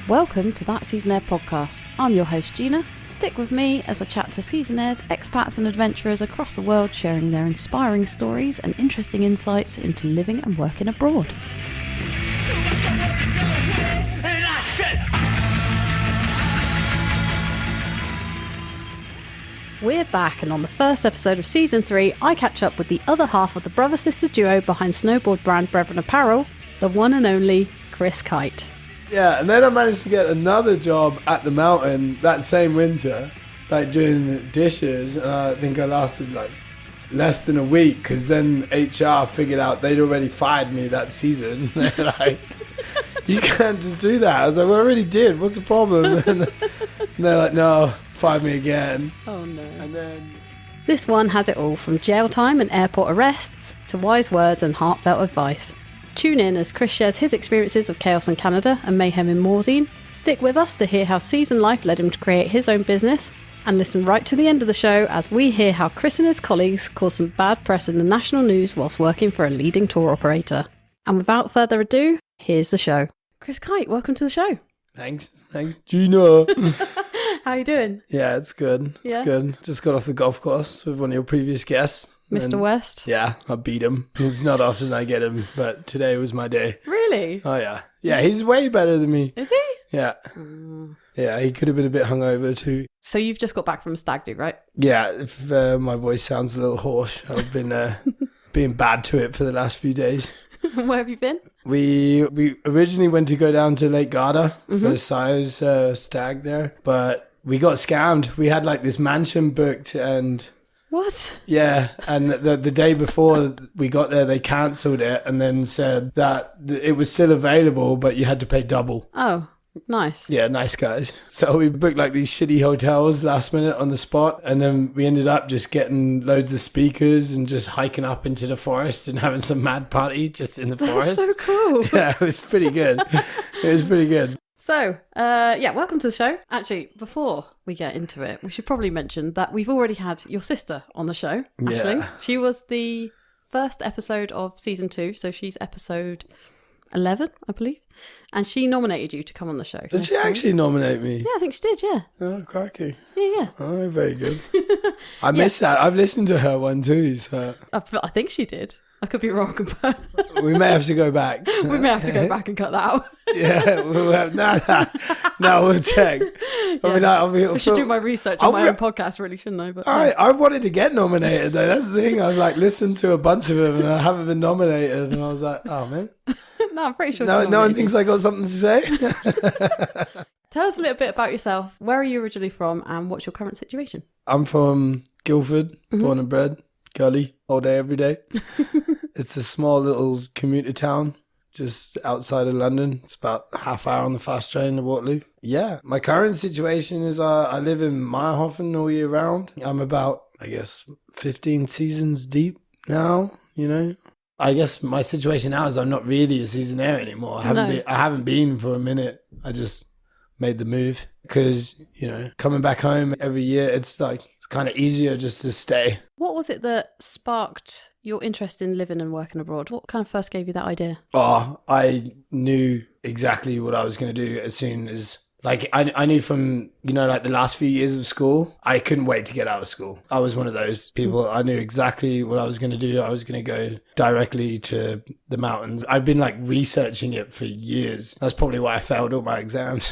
Welcome to That Seasonaire podcast. I'm your host Gina. Stick with me as I chat to Seasonaires, expats and adventurers across the world, sharing their inspiring stories and interesting insights into living and working abroad. We're back, and on the first episode of Season 3, I catch up with the other half of the brother-sister duo behind Snowboard brand Brethren Apparel, the one and only Chris Kyte. Yeah, and then I managed to get another job at the mountain that same winter, like doing dishes, and I think I lasted like less than a week because then HR figured out they'd already fired me that season. They're like, you can't just do that. I was like, well, I already did. What's the problem? And they're like, no, fire me again. Oh no. And then This one has it all, from jail time and airport arrests to wise words and heartfelt advice. Tune in as Chris shares his experiences of chaos in Canada and mayhem in Morzine. Stick with us to hear how season life led him to create his own business, and listen right to the end of the show as we hear how Chris and his colleagues caused some bad press in the national news whilst working for a leading tour operator. And without further ado, here's the show. Chris Kyte, welcome to the show. thanks, Gina. How you doing? Yeah, it's good. It's good. Just got off the golf course with one of your previous guests. Mr. West? Yeah, I beat him. It's not often I get him, but today was my day. Really? Oh, yeah. Yeah, he's way better than me. Is he? Yeah. Yeah, he could have been a bit hungover too. So you've just got back from a stag do, right? Yeah, if my voice sounds a little hoarse, I've been being bad to it for the last few days. Where have you been? We originally went to go down to Lake Garda for the size stag there, but we got scammed. We had like this mansion booked and... What? Yeah, and the day before we got there, they cancelled it and then said that it was still available, but you had to pay double. Oh, nice. Yeah, nice guys. So we booked like these shitty hotels last minute on the spot, and then we ended up just getting loads of speakers and just hiking up into the forest and having some mad party just in the forest. That's so cool. Yeah, it was pretty good. It was pretty good. So, welcome to the show. Actually, before we get into it, we should probably mention that we've already had your sister on the show, Ashley. Yeah. She was the first episode of season 2, so she's episode 11, I believe. And she nominated you to come on the show. Did she actually nominate me? Yeah, I think she did, yeah. Oh, crikey. Yeah. Oh, very good. I missed that. I've listened to her one too, so... I think she did. I could be wrong, but... We may have to go back. we may have to go back and cut that out. Yeah, we'll have, no, we'll check. I should do my research on my own podcast, really, shouldn't I? But I wanted to get nominated, though. That's the thing. I was like, listened to a bunch of them, and I haven't been nominated. And I was like, oh, man. No, I'm pretty sure. No one thinks I got something to say. Tell us a little bit about yourself. Where are you originally from, and what's your current situation? I'm from Guildford, born and bred. Gully, all day, every day. It's a small little commuter town just outside of London. It's about a half hour on the fast train to Waterloo. Yeah, my current situation is I live in Meyerhofen all year round. I'm about, 15 seasons deep now, you know. I guess my situation now is I'm not really a seasonaire anymore. I haven't been for a minute. I just made the move because, coming back home every year, it's kind of easier just to stay. What was it that sparked your interest in living and working abroad? What kind of first gave you that idea? Oh, I knew exactly what I was going to do as soon as, I knew from, the last few years of school, I couldn't wait to get out of school. I was one of those people. I knew exactly what I was going to do. I was going to go directly to the mountains. I've been researching it for years. That's probably why I failed all my exams.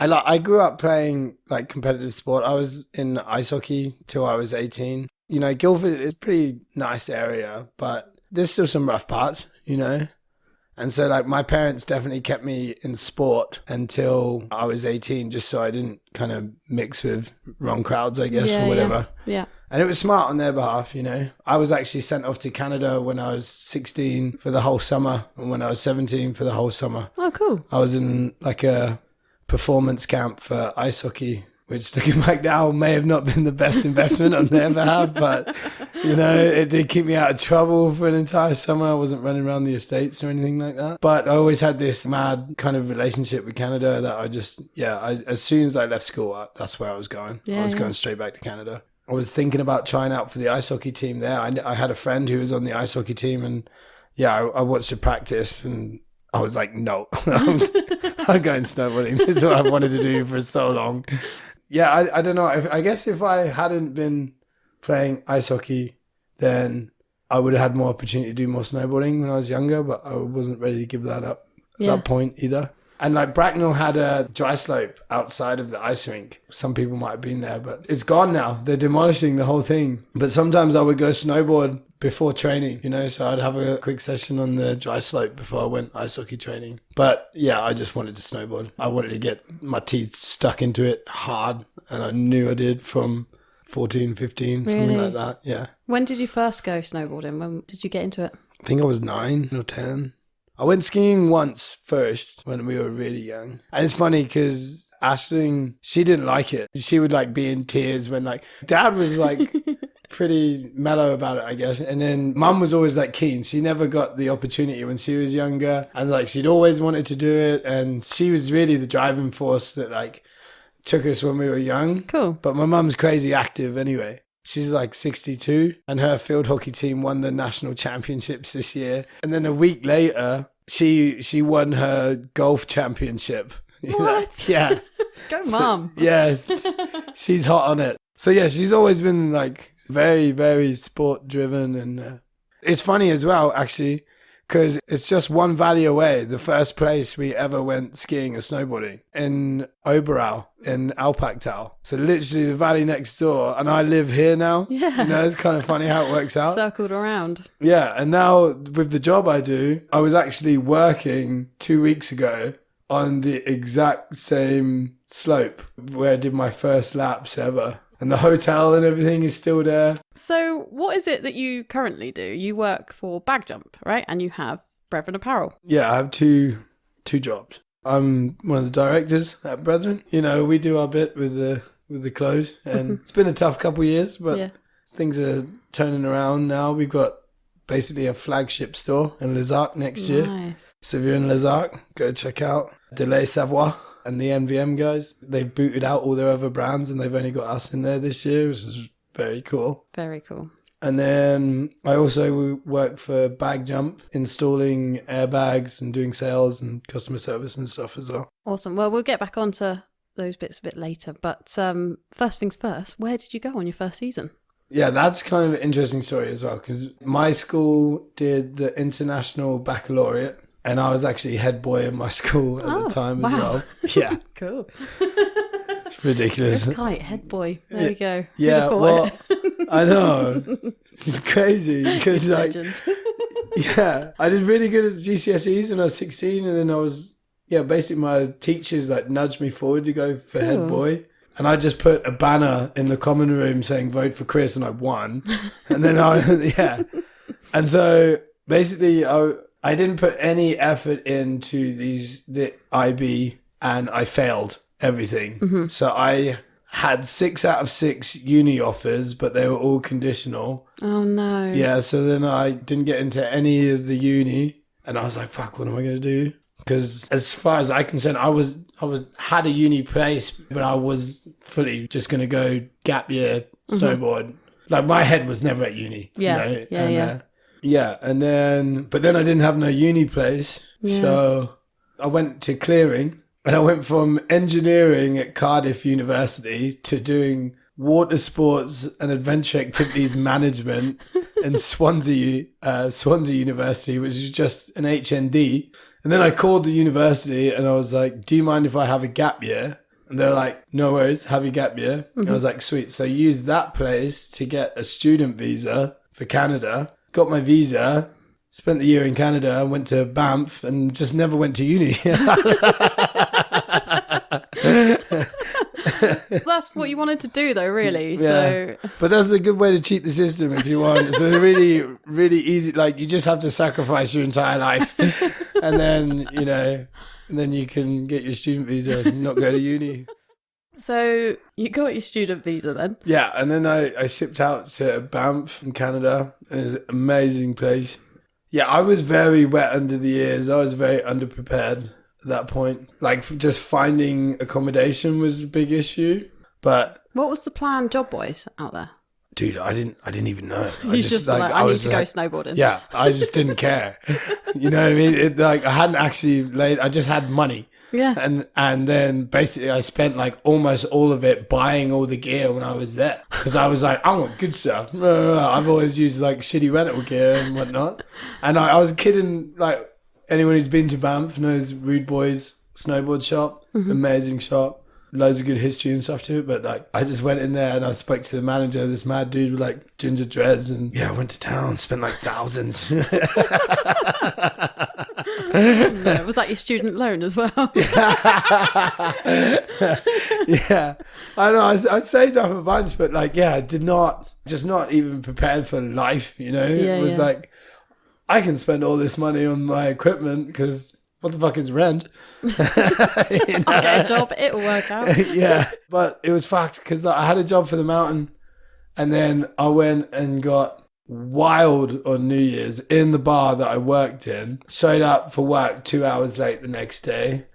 I grew up playing competitive sport. I was in ice hockey till I was 18. Guildford is a pretty nice area, but there's still some rough parts, And so my parents definitely kept me in sport until I was 18, just so I didn't kind of mix with wrong crowds, I guess, or whatever. Yeah. And it was smart on their behalf, I was actually sent off to Canada when I was 16 for the whole summer, and when I was 17 for the whole summer. Oh, cool. I was in a performance camp for ice hockey which looking back now may have not been the best investment on their behalf, but you know, it did keep me out of trouble for an entire summer. I wasn't running around the estates or anything like that. But I always had this mad kind of relationship with Canada that I just, as soon as I left school, that's where I was going. I was going straight back to Canada. I was thinking about trying out for the ice hockey team there. I had a friend who was on the ice hockey team, and I watched her practice, and I was like, no, I'm going snowboarding. This is what I've wanted to do for so long. Yeah, I don't know. I guess if I hadn't been playing ice hockey, then I would have had more opportunity to do more snowboarding when I was younger, but I wasn't ready to give that up at that point either. And like Bracknell had a dry slope outside of the ice rink. Some people might have been there, but it's gone now. They're demolishing the whole thing. But sometimes I would go snowboard before training, you know, so I'd have a quick session on the dry slope before I went ice hockey training. But yeah, I just wanted to snowboard. I wanted to get my teeth stuck into it hard, and I knew I did from 14, 15, something like that. Yeah. When did you first go snowboarding? When did you get into it? I think I was 9 or 10. I went skiing once first when we were really young. And it's funny because Aisling, she didn't like it. She would like be in tears when like dad was like pretty mellow about it, I guess. And then mum was always like keen. She never got the opportunity when she was younger. And like she'd always wanted to do it. And she was really the driving force that like took us when we were young. Cool. But my mum's crazy active anyway. She's like 62 and her field hockey team won the national championships this year. And then a week later, she won her golf championship. What? Yeah. Go mum. Yes. She's hot on it. So yeah, she's always been like very, very sport driven. And it's funny as well, actually, because it's just one valley away. The first place we ever went skiing or snowboarding in Oberau in Alpachtal. So literally the valley next door. And I live here now. Yeah. You know, it's kind of funny how it works out. Circled around. Yeah. And now with the job I do, I was actually working 2 weeks ago on the exact same slope where I did my first laps ever. And the hotel and everything is still there. So what is it that you currently do? You work for Bag Jump, right? And you have Brethren Apparel. Yeah, I have two jobs. I'm one of the directors at Brethren. You know, we do our bit with the clothes. And it's been a tough couple of years, but things are turning around now. We've got basically a flagship store in Les Arcs next year. So if you're in Les Arcs, go check out Delay Savoie. And the NVM guys, they've booted out all their other brands and they've only got us in there this year, which is very cool. Very cool. And then I also work for Bag Jump, installing airbags and doing sales and customer service and stuff as well. Awesome. Well, we'll get back onto those bits a bit later. But first things first, where did you go on your first season? Yeah, that's kind of an interesting story as well, because my school did the International Baccalaureate. And I was actually head boy in my school at the time as well. Yeah. Cool. It's ridiculous. Chris Kyte, head boy. There we go. Yeah, well, I know. It's crazy because like, yeah, I did really good at GCSEs when I was 16. And then I was, basically my teachers like nudged me forward to go for head boy. And I just put a banner in the common room saying vote for Chris and I won. And then And so basically I didn't put any effort into the IB and I failed everything. Mm-hmm. So I had 6 out of 6 uni offers, but they were all conditional. Oh no. Yeah. So then I didn't get into any of the uni and I was like, fuck, what am I going to do? Because as far as I'm concerned, I had a uni place, but I was fully just going to go gap year snowboard. Mm-hmm. Like my head was never at uni. Yeah. You know? And then, but then I didn't have no uni place. Yeah. So I went to clearing and I went from engineering at Cardiff University to doing water sports and adventure activities management in Swansea University, which is just an HND. And then I called the university and I was like, do you mind if I have a gap year? And they're like, no worries, have your gap year. Mm-hmm. And I was like, sweet. So I used that place to get a student visa for Canada. Got my visa, spent the year in Canada, went to Banff and just never went to uni. That's what you wanted to do though, really. Yeah. So. But that's a good way to cheat the system if you want. It's a really, really easy, like you just have to sacrifice your entire life and then, and then you can get your student visa and not go to uni. So you got your student visa then? Yeah, and then I shipped out to Banff in Canada. It was an amazing place. Yeah, I was very wet under the ears. I was very underprepared at that point. Like, just finding accommodation was a big issue. But what was the plan job-wise out there? Dude, I didn't even know. You just were like, I need to go snowboarding. Yeah, I just didn't care. You know what I mean? I hadn't actually I just had money. Yeah. And then basically I spent like almost all of it buying all the gear when I was there. Because I was like, I want good stuff. I've always used like shitty rental gear and whatnot. And I was kidding, like anyone who's been to Banff knows Rude Boys snowboard shop. Amazing shop. Loads of good history and stuff to it, but like I just went in there and I spoke to the manager, this mad dude with like ginger dreads, and I went to town, spent like thousands. No, it was like your student loan as well. Yeah, I know. I saved up a bunch, but like, I did not even prepared for life. You know, it was like I can spend all this money on my equipment because. What the fuck is rent? I'll get a job, it'll work out. Yeah, but it was fucked because I had a job for the mountain and then I went and got wild on New Year's in the bar that I worked in. Showed up for work 2 hours late the next day.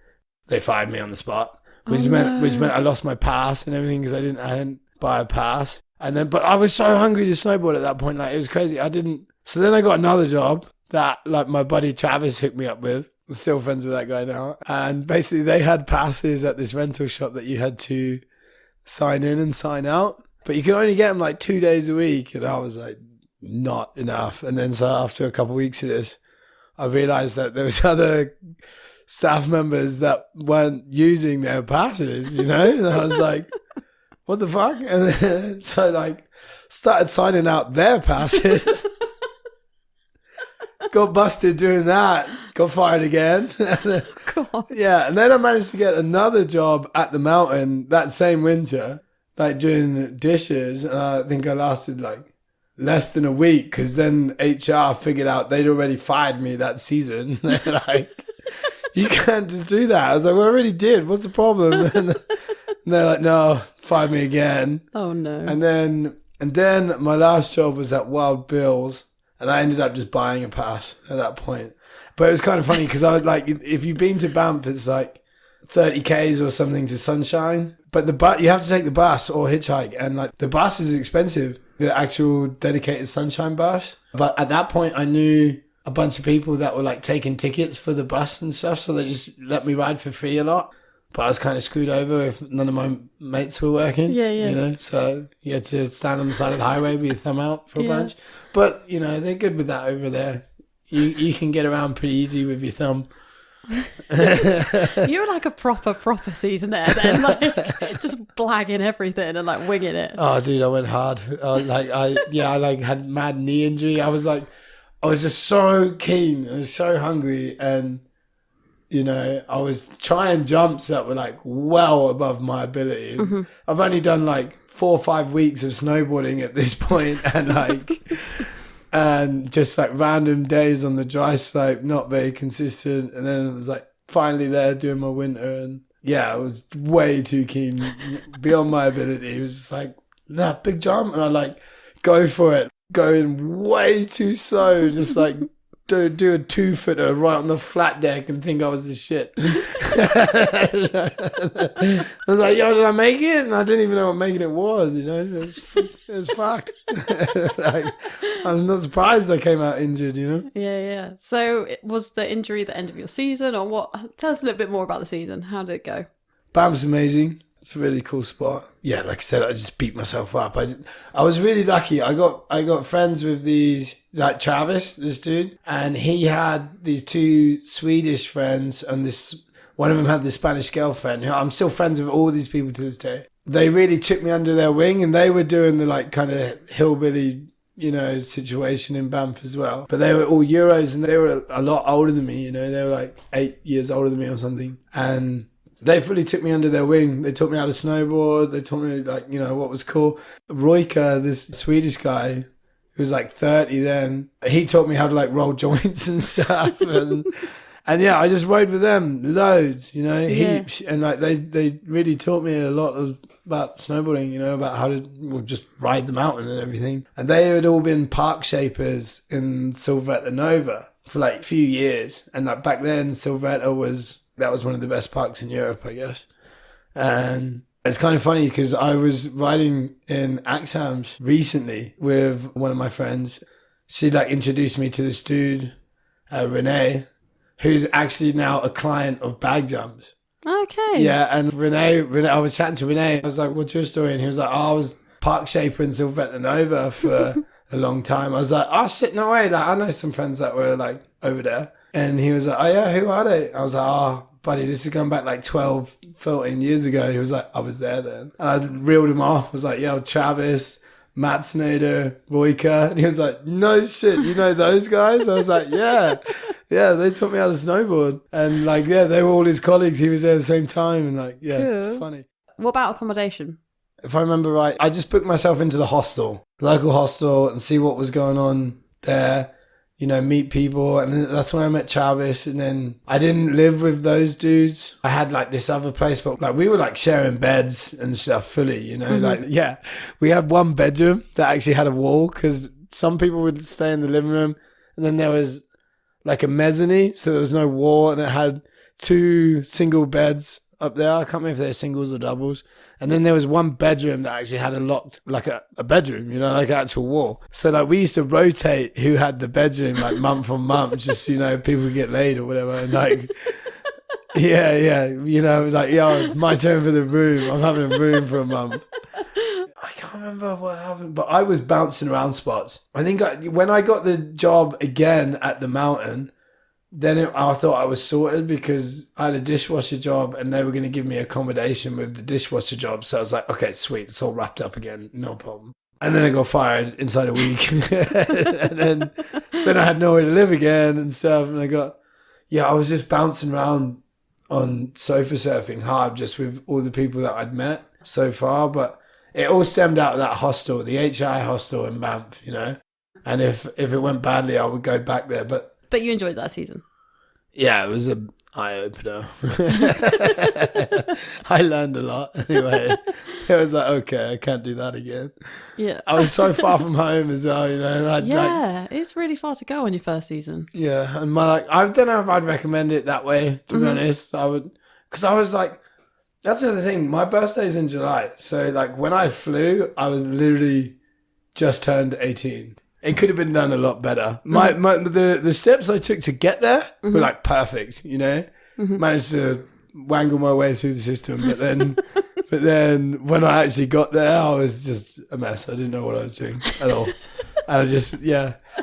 They fired me on the spot, which meant I lost my pass and everything because I didn't buy a pass. And then, but I was so hungry to snowboard at that point, like it was crazy. So then I got another job that like my buddy Travis hooked me up with. I'm still friends with that guy now. And basically they had passes at this rental shop that you had to sign in and sign out. But you could only get them like 2 days a week. And I was like, not enough. And then so after a couple of weeks of this, I realized that there was other staff members that weren't using their passes, you know? And I was like, what the fuck? And then, so like started signing out their passes. Got busted doing that. Got fired again. God. Yeah, and then I managed to get another job at the mountain that same winter, like doing dishes. And I think I lasted like less than a week because then HR figured out they'd already fired me that season. They're like, you can't just do that. I was like, well, I already did. What's the problem? And they're like, no, fire me again. Oh, no. And then my last job was at Wild Bill's. And I ended up just buying a pass at that point. But it was kind of funny because I was like, if you've been to Banff, it's like 30 Ks or something to Sunshine. But you have to take the bus or hitchhike. And like the bus is expensive, the actual dedicated Sunshine bus. But at that point, I knew a bunch of people that were like taking tickets for the bus and stuff. So they just let me ride for free a lot. But I was kind of screwed over if none of my mates were working. Yeah. You know, so you had to stand on the side of the highway with your thumb out for a bunch. But, you know, they're good with that over there. You can get around pretty easy with your thumb. You were like a proper Seasonaire then, like just blagging everything and like winging it. Oh, dude, I went hard. I had mad knee injury. I was just so keen. I was so hungry and... You know, I was trying jumps that were like well above my ability. Mm-hmm. I've only done like 4 or 5 weeks of snowboarding at this point and just like random days on the dry slope, not very consistent. And then it was like finally there doing my winter and I was way too keen beyond my ability. It was just like, nah, big jump. And I like go for it, going way too slow, just like, do a 2-footer right on the flat deck and think I was the shit. I was like, yo, did I make it? And I didn't even know what making it was, you know? It was fucked. Like, I was not surprised I came out injured, you know? Yeah. So was the injury the end of your season or what? Tell us a little bit more about the season. How did it go? Banff's amazing. It's a really cool spot. Yeah, like I said, I just beat myself up. I was really lucky. I got friends with these, like Travis, this dude, and he had these 2 Swedish friends, and one of them had this Spanish girlfriend. I'm still friends with all these people to this day. They really took me under their wing, and they were doing the like kind of hillbilly, you know, situation in Banff as well. But they were all Euros, and they were a lot older than me. You know, they were like 8 years older than me or something, and they fully took me under their wing. They taught me how to snowboard. They taught me, like, you know, what was cool. Royka, this Swedish guy, who was like 30 then, he taught me how to like roll joints and stuff. And yeah, I just rode with them loads, you know, Yeah. heaps. And like they really taught me a lot about snowboarding, you know, about how to just ride the mountain and everything. And they had all been park shapers in Silveretta Nova for like a few years. And like back then, Silveretta was one of the best parks in Europe, I guess. And it's kind of funny because I was riding in Axhams recently with one of my friends. She like introduced me to this dude, Renee, who's actually now a client of Bag Jumps. Okay. Yeah, and Renee, I was chatting to Renee. I was like, "What's your story?" And he was like, "Oh, I was park shaper in Silveretta Nova for a long time." I was like, "Oh shit, no way!" Like I know some friends that were like over there, and he was like, "Oh yeah, who are they?" I was like, "Oh, buddy, this is going back like 12, 14 years ago." He was like, "I was there then," and I reeled him off. I was like, "Yo, Travis, Matt Snyder, Royka," and he was like, "No shit, you know those guys?" I was like, "Yeah." Yeah, they taught me how to snowboard. And like, yeah, they were all his colleagues. He was there at the same time. And like, yeah, Cool. It's funny. What about accommodation? If I remember right, I just booked myself into the hostel, local hostel, and see what was going on there, you know, meet people. And then that's when I met Travis. And then I didn't live with those dudes. I had like this other place, but like we were like sharing beds and stuff fully, you know, like, yeah, we had one bedroom that actually had a wall because some people would stay in the living room. And then there was like a mezzanine, so there was no wall, and it had 2 single beds up there. I can't remember if they're singles or doubles. And then there was one bedroom that actually had a locked, like a bedroom, you know, like an actual wall. So like we used to rotate who had the bedroom like month on month, just, you know, people get laid or whatever. And like, yeah, you know, it was like, yo, it's my turn for the room. I'm having a room for a month. I can't remember what happened, but I was bouncing around spots. I think when I got the job again at the mountain, then I thought I was sorted because I had a dishwasher job and they were going to give me accommodation with the dishwasher job. So I was like, okay, sweet. It's all wrapped up again. No problem. And then I got fired inside a week. and then I had nowhere to live again and stuff. And I was just bouncing around on sofa surfing hard just with all the people that I'd met so far. But it all stemmed out of that hostel, the HI hostel in Banff, you know. And if it went badly, I would go back there. But you enjoyed that season. Yeah, it was an eye-opener. I learned a lot anyway. It was like, okay, I can't do that again. Yeah. I was so far from home as well, you know. It's really far to go on your first season. Yeah, and I don't know if I'd recommend it that way, to be honest. I would, because I was like, that's the other thing. My birthday's in July. So like when I flew, I was literally just turned 18. It could have been done a lot better. The steps I took to get there were like perfect, you know. Managed to wangle my way through the system, but then when I actually got there, I was just a mess. I didn't know what I was doing at all. And I just,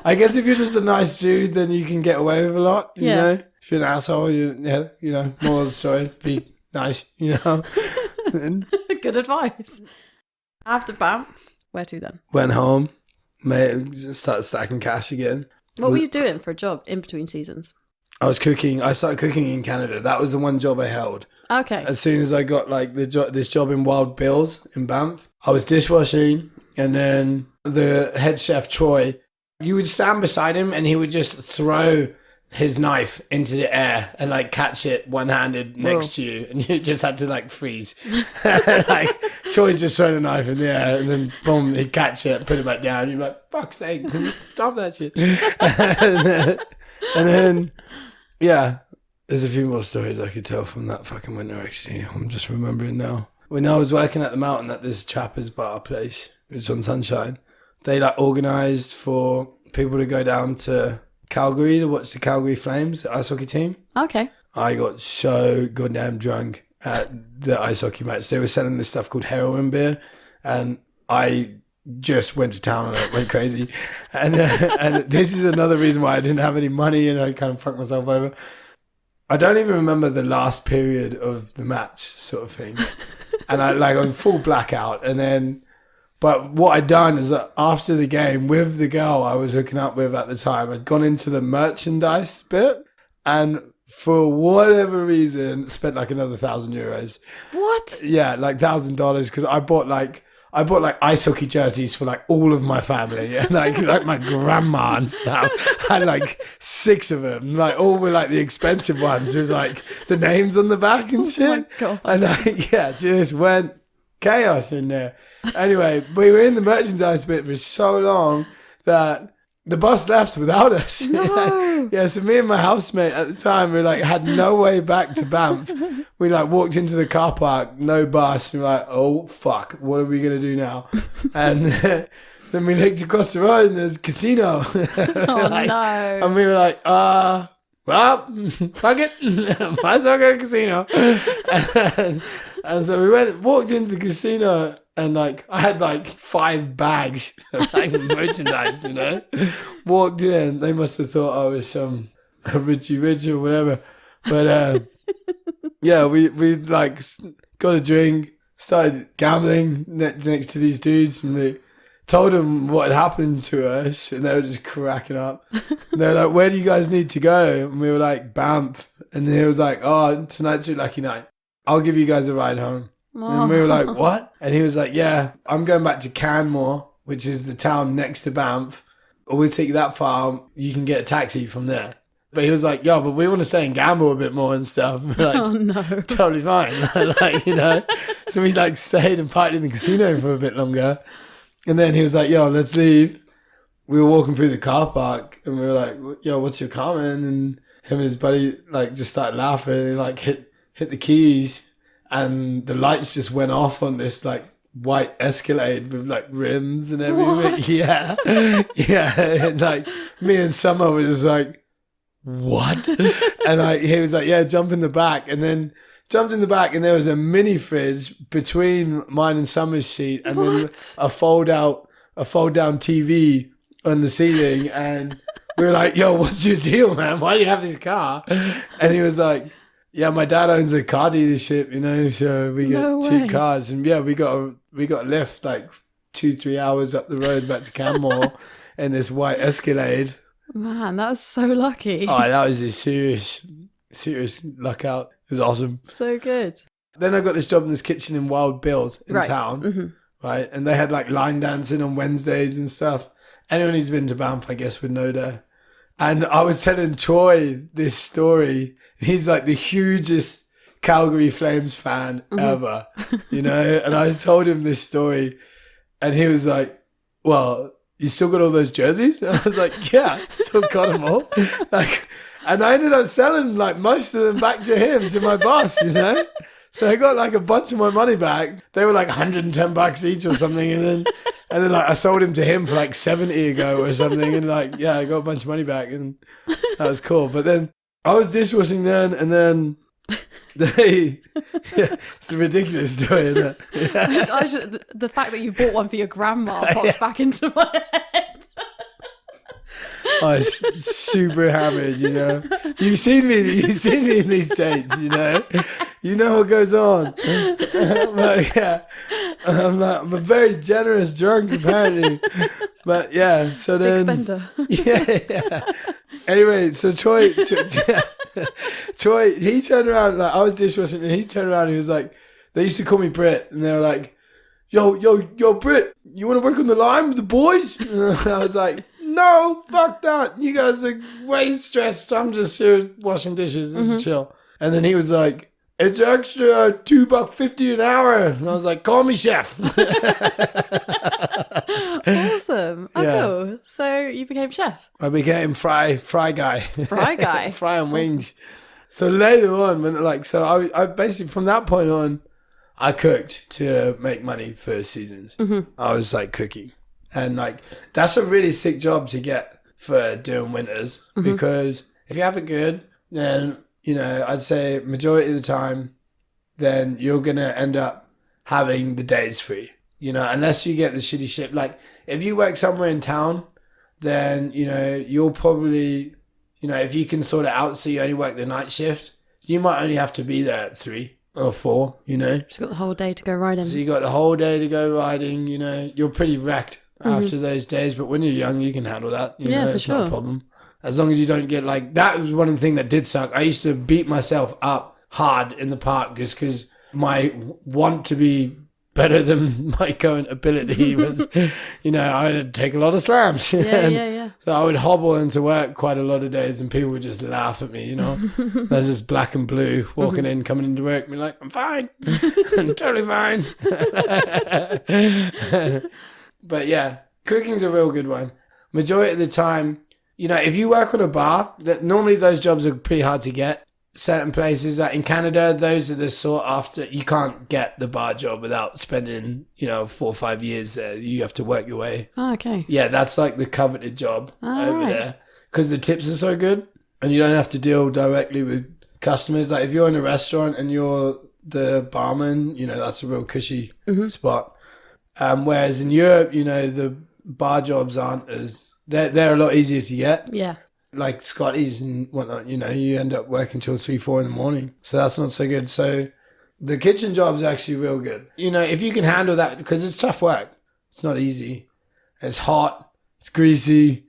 I guess if you're just a nice dude, then you can get away with a lot, you know. If you're an asshole, moral of the story, be nice, you know. Good advice. After Banff, where to then? Went home. Started stacking cash again. What were you doing for a job in between seasons? I was cooking. I started cooking in Canada. That was the one job I held. Okay. As soon as I got like this job in Wild Bill's in Banff, I was dishwashing, and then the head chef Troy, you would stand beside him and he would just throw his knife into the air and like catch it one-handed next to you, and you just had to like freeze. Like Troy's just throwing a knife in the air, and then boom, he'd catch it, put it back down. You're like, fuck's sake, stop that shit. and then there's a few more stories I could tell from that fucking winter. Actually, I'm just remembering now. When I was working at the mountain at this Trappers bar place, which was on Sunshine, they like organised for people to go down to Calgary to watch the Calgary Flames, the ice hockey team. Okay. I got so goddamn drunk at the ice hockey match. They were selling this stuff called heroin beer, and I just went to town on it, went crazy. And this is another reason why I didn't have any money and I kind of fucked myself over. I don't even remember the last period of the match, sort of thing. And I was full blackout, and then. But what I'd done is that after the game, with the girl I was hooking up with at the time, I'd gone into the merchandise bit, and for whatever reason, spent like another €1,000. What? Yeah, like $1,000, because I bought I bought like ice hockey jerseys for like all of my family, and like my grandma and stuff. I had like 6 of them, like all were like the expensive ones with like the names on the back and shit. Oh my God. And just went chaos in there. Anyway, we were in the merchandise bit for so long that the bus left without us. No. Yeah, so me and my housemate at the time, we like had no way back to Banff. We like walked into the car park, no bus. And we're like, oh fuck, what are we gonna do now? And then we looked across the road and there's a casino. Oh like, no. And we were like, well, fuck it. Might as well go to the casino. And so we walked into the casino, and like I had like 5 bags of like merchandise, you know. Walked in, they must have thought I was some Richie Rich or whatever. But yeah, we like got a drink, started gambling next to these dudes, and we told them what had happened to us, and they were just cracking up. And they were like, "Where do you guys need to go?" And we were like, "Banff." And he was like, "Oh, tonight's your lucky night. I'll give you guys a ride home." And we were like, what? And he was like, yeah, I'm going back to Canmore, which is the town next to Banff. Or we'll take you that far. You can get a taxi from there. But he was like, yo, but we want to stay in Gamble a bit more and stuff. And we're like, Oh no. totally fine. Like, you know. So we like stayed and partied in the casino for a bit longer. And then he was like, yo, let's leave. We were walking through the car park and we were like, yo, what's your comment? And him and his buddy like just started laughing and like hit the keys. And the lights just went off on this like white Escalade with like rims and everything. What? Yeah. Yeah. And like me and Summer were just like, what? And he was like, yeah, jump in the back. And then jumped in the back and there was a mini fridge between mine and Summer's seat. And then a fold down TV on the ceiling. And we were like, yo, what's your deal, man? Why do you have this car? And he was like, yeah, my dad owns a car dealership, you know, so we get cheap cars. And yeah, we got a lift like 2-3 hours up the road back to Canmore in this white Escalade. Man, that was so lucky. Oh, that was a serious luck out. It was awesome. So good. Then I got this job in this kitchen in Wild Bill's in Right. town, Mm-hmm. right? And they had like line dancing on Wednesdays and stuff. Anyone who's been to Banff, I guess, would know that. And I was telling Troy this story. He's like the hugest Calgary Flames fan ever, you know? And I told him this story and he was like, well, you still got all those jerseys? And I was like, yeah, still got them all. Like, and I ended up selling like most of them back to him, to my boss, you know? So I got like a bunch of my money back. They were like $110 each or something. And then like I sold him to him for like 70 ago or something. And like, yeah, I got a bunch of money back and that was cool. But then I was dishwashing then, and then it's a ridiculous story, isn't it? Yeah. The fact that you bought one for your grandma pops back into my head. I was super hammered, you know. You've seen me in these dates, you know. You know what goes on. I'm a very generous drunk apparently. But yeah, so then Big spender. Yeah. Anyway, so Troy, he turned around, like I was dishwashing and he turned around and he was like, they used to call me Brit and they were like, yo, Brit, you want to work on the line with the boys? And I was like, no, fuck that. You guys are way stressed. I'm just here washing dishes. This is chill. And then he was like, it's extra $2.50 an hour. And I was like, call me chef. Awesome. Oh, Yeah. cool. So you became chef. I became fry guy. Fry guy. Fry and wings. So later on, I basically from that point on, I cooked to make money for seasons. I was like cooking. And like, that's a really sick job to get for doing winters because if you have it good, then, you know, I'd say majority of the time, then you're going to end up having the days free, you know, unless you get the shitty shift. Like if you work somewhere in town, then, you know, you'll probably, you know, if you can sort it out so you only work the night shift, you might only have to be there at 3 or 4, you know. Just got the whole day to go riding. So you got the whole day to go riding, you know, you're pretty wrecked after those days. But when you're young, you can handle that. You know, for it's sure. not a problem. As long as you don't get like, that was one of the things that did suck. I used to beat myself up hard in the park just because my want to be better than my current ability was, I'd take a lot of slams. Yeah. So I would hobble into work quite a lot of days and people would just laugh at me, They're just black and blue, walking in, coming into work, and be like, I'm fine. I'm totally fine. But yeah, cooking's a real good one. Majority of the time, if you work on a bar, normally those jobs are pretty hard to get. Certain places, like in Canada, those are the sought after. You can't get the bar job without spending, 4 or 5 years there. You have to work your way. Oh, okay. Yeah, that's like the coveted job over right. there because the tips are so good and you don't have to deal directly with customers. Like if you're in a restaurant and you're the barman, that's a real cushy spot. Whereas in Europe, the bar jobs aren't as they're a lot easier to get. Yeah. Like Scotties and whatnot, you end up working till 3, 4 in the morning. So that's not so good. So the kitchen job's actually real good. If you can handle that, because it's tough work. It's not easy. It's hot. It's greasy.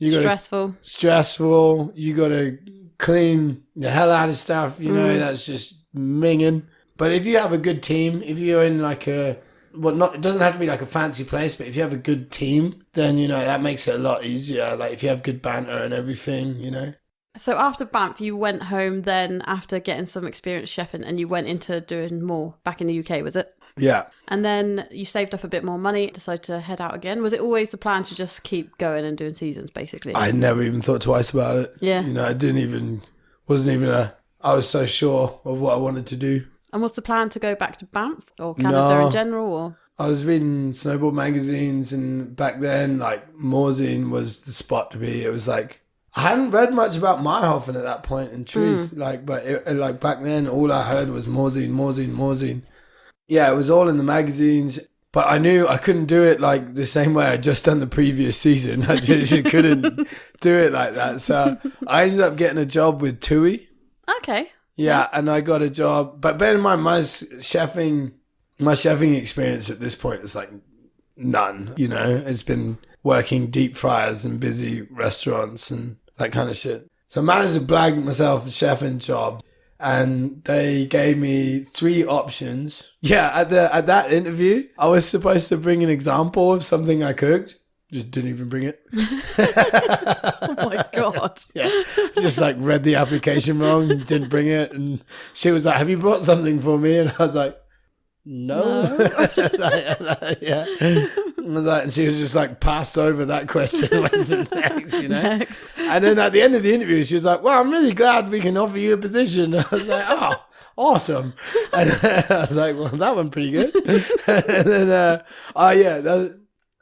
Stressful. You got to clean the hell out of stuff, that's just minging. But if you have a good team, if you're in like it doesn't have to be like a fancy place, but if you have a good team, then, that makes it a lot easier. Like if you have good banter and everything, So after Banff, you went home then after getting some experience chefing and you went into doing more back in the UK, was it? Yeah. And then you saved up a bit more money, decided to head out again. Was it always the plan to just keep going and doing seasons, basically? I never even thought twice about it. Yeah. I was so sure of what I wanted to do. And was the plan to go back to Banff or Canada in general? Or I was reading Snowboard magazines, and back then, like, Morzine was the spot to be. It was like, I hadn't read much about Meyerhofen at that point, in truth. But back then, all I heard was Morzine. Yeah, it was all in the magazines. But I knew I couldn't do it like the same way I'd just done the previous season. I just couldn't do it like that. So I ended up getting a job with TUI. Okay. Yeah, and I got a job. But bear in mind, my chefing experience at this point is like none, It's been working deep fryers and busy restaurants and that kind of shit. So I managed to blag myself a chefing job, and they gave me 3 options. Yeah, at that interview, I was supposed to bring an example of something I cooked. Just didn't even bring it. Oh my God. Yeah. Just like read the application wrong, didn't bring it. And she was like, have you brought something for me? And I was like, no. Yeah. And she was just like passed over that question. What's next, Next. And then at the end of the interview, she was like, well, I'm really glad we can offer you a position. And I was like, oh, awesome. And I was like, well, that went pretty good. And then,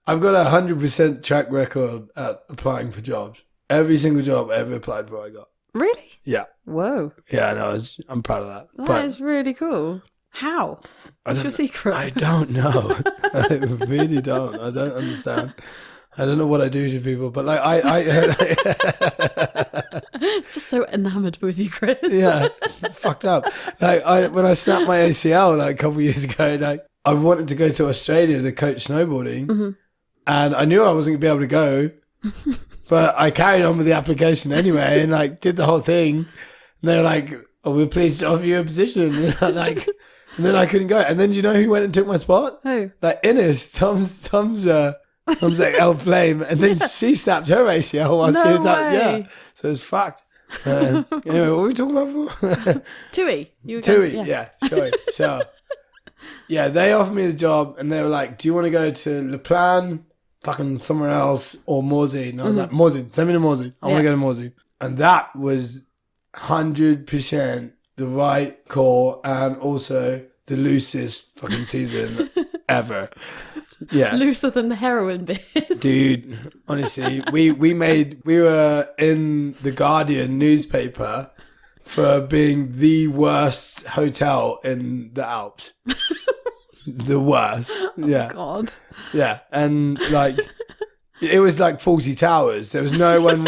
I've got a 100% track record at applying for jobs. Every single job I ever applied for, I got. Really? Yeah. Whoa. Yeah, no, I'm proud of that. That is really cool. How? What's your secret? I don't know. I really don't. I don't understand. I don't know what I do to people, but like I just so enamored with you, Chris. Yeah, it's fucked up. Like when I snapped my ACL like a couple of years ago, like I wanted to go to Australia to coach snowboarding, and I knew I wasn't gonna be able to go, but I carried on with the application anyway, and like did the whole thing. And they were like, "Oh, we're pleased to offer you a position." And and then I couldn't go. And then do you know who went and took my spot? Who? Like Ines, Tom's like El Flame, and then she snapped her ACL while she was out. Yeah, so it's fucked. Anyway, what were we talking about before? TUI. Yeah, sure. Yeah, they offered me the job, and they were like, "Do you want to go to Le Plan, fucking somewhere else, or Morzine?" And I was like, "Morzine, send me to Morzine. I want to go to Morzine." And that was 100% the right call, and also the loosest fucking season ever. Yeah, looser than the heroin biz. Dude, honestly, we were in the Guardian newspaper for being the worst hotel in the Alps. The worst. Yeah. Oh, God. Yeah, and like it was like 40 towers. There was no one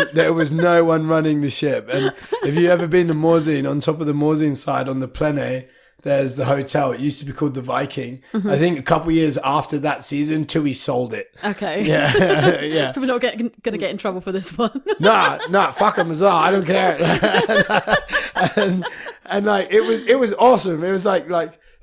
running the ship. And if you've ever been to Morzine, on top of the Morzine side on the Plene, there's the hotel. It used to be called the Viking. I think a couple of years after that season, TUI sold it. Okay. Yeah. Yeah. So we're not going to get in trouble for this one. Nah, fuck them as well. I don't care. and like it was awesome. It was like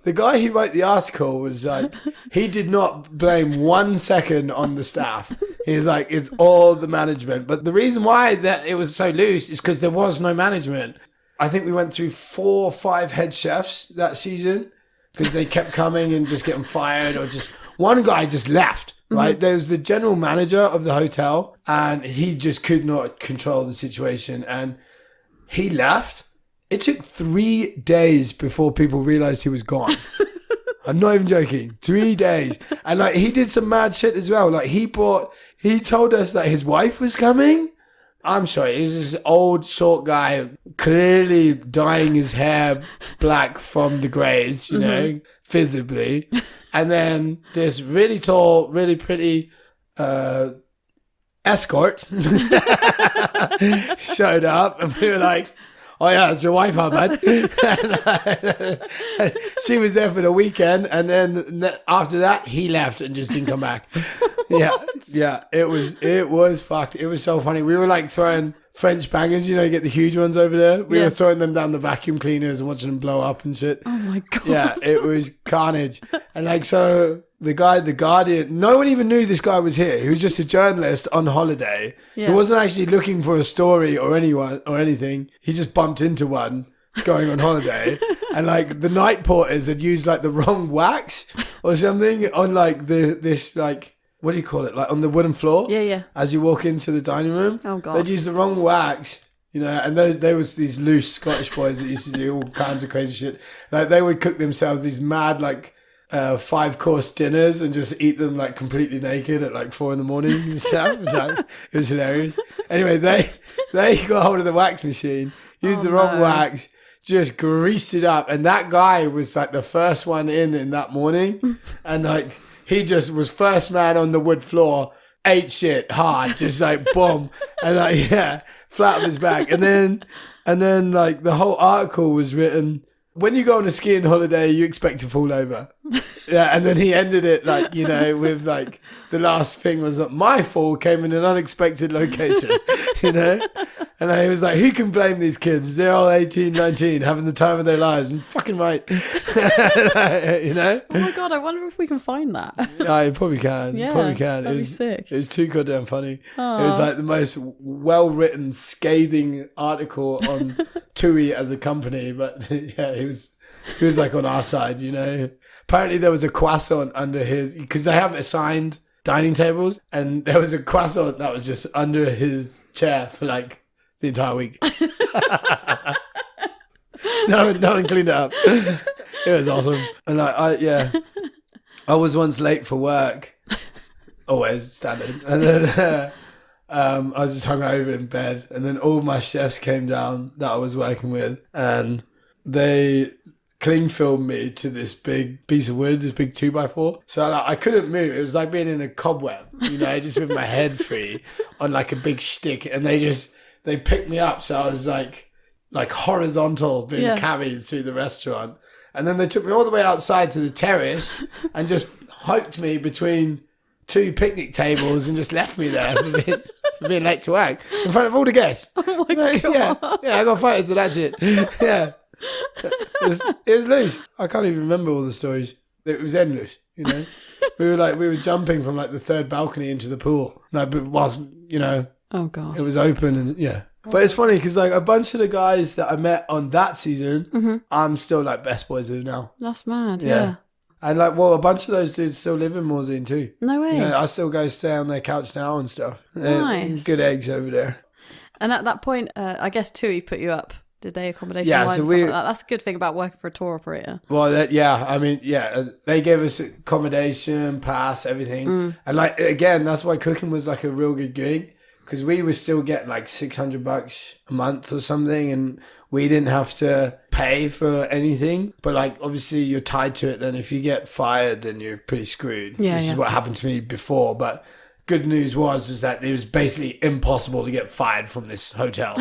the guy who wrote the article was like, he did not blame 1 second on the staff. He was like, it's all the management. But the reason why that it was so loose is because there was no management. I think we went through 4 or 5 head chefs that season because they kept coming and just getting fired, or just one guy just left. Right, there was the general manager of the hotel, and he just could not control the situation, and he left. It took 3 days before people realized he was gone. I'm not even joking. 3 days, and like he did some mad shit as well. Like he told us that his wife was coming. I'm sorry, he was this old short guy, clearly dyeing his hair black from the greys, you know, visibly. And then this really tall, really pretty escort showed up, and we were like, oh yeah, it's your wife, huh, bud? And she was there for the weekend, and then after that, he left and just didn't come back. Yeah, it was fucked. It was so funny. We were like throwing French bangers, you know, you get the huge ones over there. We were throwing them down the vacuum cleaners and watching them blow up and shit. Oh my God. Yeah, it was carnage. And like, so the guy, the Guardian, no one even knew this guy was here. He was just a journalist on holiday. Yeah. He wasn't actually looking for a story or anyone or anything. He just bumped into one going on holiday. And like the night porters had used like the wrong wax or something on like this like, what do you call it? Like on the wooden floor? Yeah. As you walk into the dining room. Oh, God. They'd use the wrong wax, you know, and there was these loose Scottish boys that used to do all kinds of crazy shit. Like they would cook themselves these mad, like, 5-course dinners and just eat them like completely naked at like 4 a.m. in the shower. It was hilarious. Anyway, they got hold of the wax machine, used the wrong wax, just greased it up. And that guy was like the first one in that morning. And like, he just was first man on the wood floor, ate shit hard, just like boom, and like flat on his back. And then like the whole article was written, when you go on a skiing holiday, you expect to fall over. Yeah, and then he ended it like, you know, with like the last thing was that my fall came in an unexpected location, you know? And he was like, who can blame these kids? They're all 18, 19, having the time of their lives. And fucking right. You know? Oh my God, I wonder if we can find that. Yeah, you probably can. Yeah, probably can. That'd be sick. It was too goddamn funny. Aww. It was like the most well-written, scathing article on TUI as a company. But yeah, he was like on our side, you know? Apparently there was a croissant under his, because they have assigned dining tables, and there was a croissant that was just under his chair for like the entire week. No one cleaned it up. It was awesome. And like, I was once late for work, always standard. And then I was just hungover in bed, and then all my chefs came down that I was working with, and they cling filmed me to this big piece of wood, this big 2x4. So like, I couldn't move. It was like being in a cobweb, you know, just with my head free on like a big stick. And they picked me up. So I was like horizontal being carried through the restaurant. And then they took me all the way outside to the terrace and just hiked me between 2 picnic tables and just left me there for being late to work in front of all the guests. Oh my God. Yeah, I got photos of that shit. Yeah. It was loose. I can't even remember all the stories. It was endless, you know. We were jumping from like the 3rd balcony into the pool. Like, but whilst, you know, oh God, it was open and yeah. But it's funny because like a bunch of the guys that I met on that season, I'm still like best boys with now. That's mad. Yeah. And like, well, a bunch of those dudes still live in Morzine too. No way. You know, I still go stay on their couch now and stuff. Nice. Good eggs over there. And at that point, I guess TUI put you up. Did they accommodation? Yeah, so like that? That's a good thing about working for a tour operator. Well, they gave us accommodation, pass, everything. And like, again, that's why cooking was like a real good gig, because we were still getting like $600 a month or something, and we didn't have to pay for anything. But like, obviously you're tied to it. Then if you get fired, then you're pretty screwed. Yeah, which is what happened to me before. But good news was that it was basically impossible to get fired from this hotel.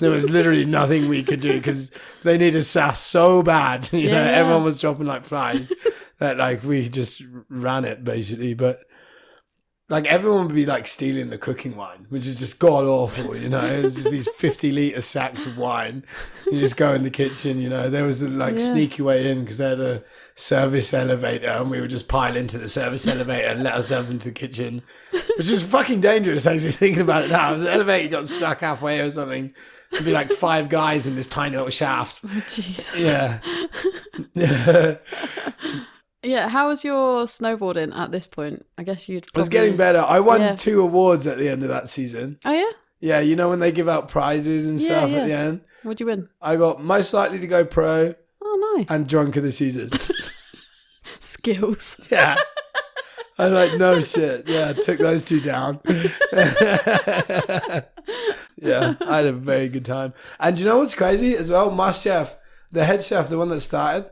There was literally nothing we could do because they needed staff so bad. You know, everyone was dropping like flies that like we just ran it basically. But like everyone would be like stealing the cooking wine, which is just god awful, you know. It was just these 50-litre sacks of wine. You just go in the kitchen, you know. There was a like sneaky way in because they had a service elevator, and we would just pile into the service elevator and let ourselves into the kitchen, which was fucking dangerous. Actually, thinking about it now, if the elevator got stuck halfway or something, there'd be like 5 guys in this tiny little shaft. Oh, Jesus. Yeah. Yeah, how was your snowboarding at this point? I guess you'd probably... I was getting better. I won 2 awards at the end of that season. Oh, yeah? Yeah, you know when they give out prizes and stuff at the end? What'd you win? I got most likely to go pro. Oh, nice. And drunk of the season. Skills. Yeah. I was like, no shit. Yeah, I took those 2 down. Yeah, I had a very good time. And you know what's crazy as well? My chef, the head chef, the one that started,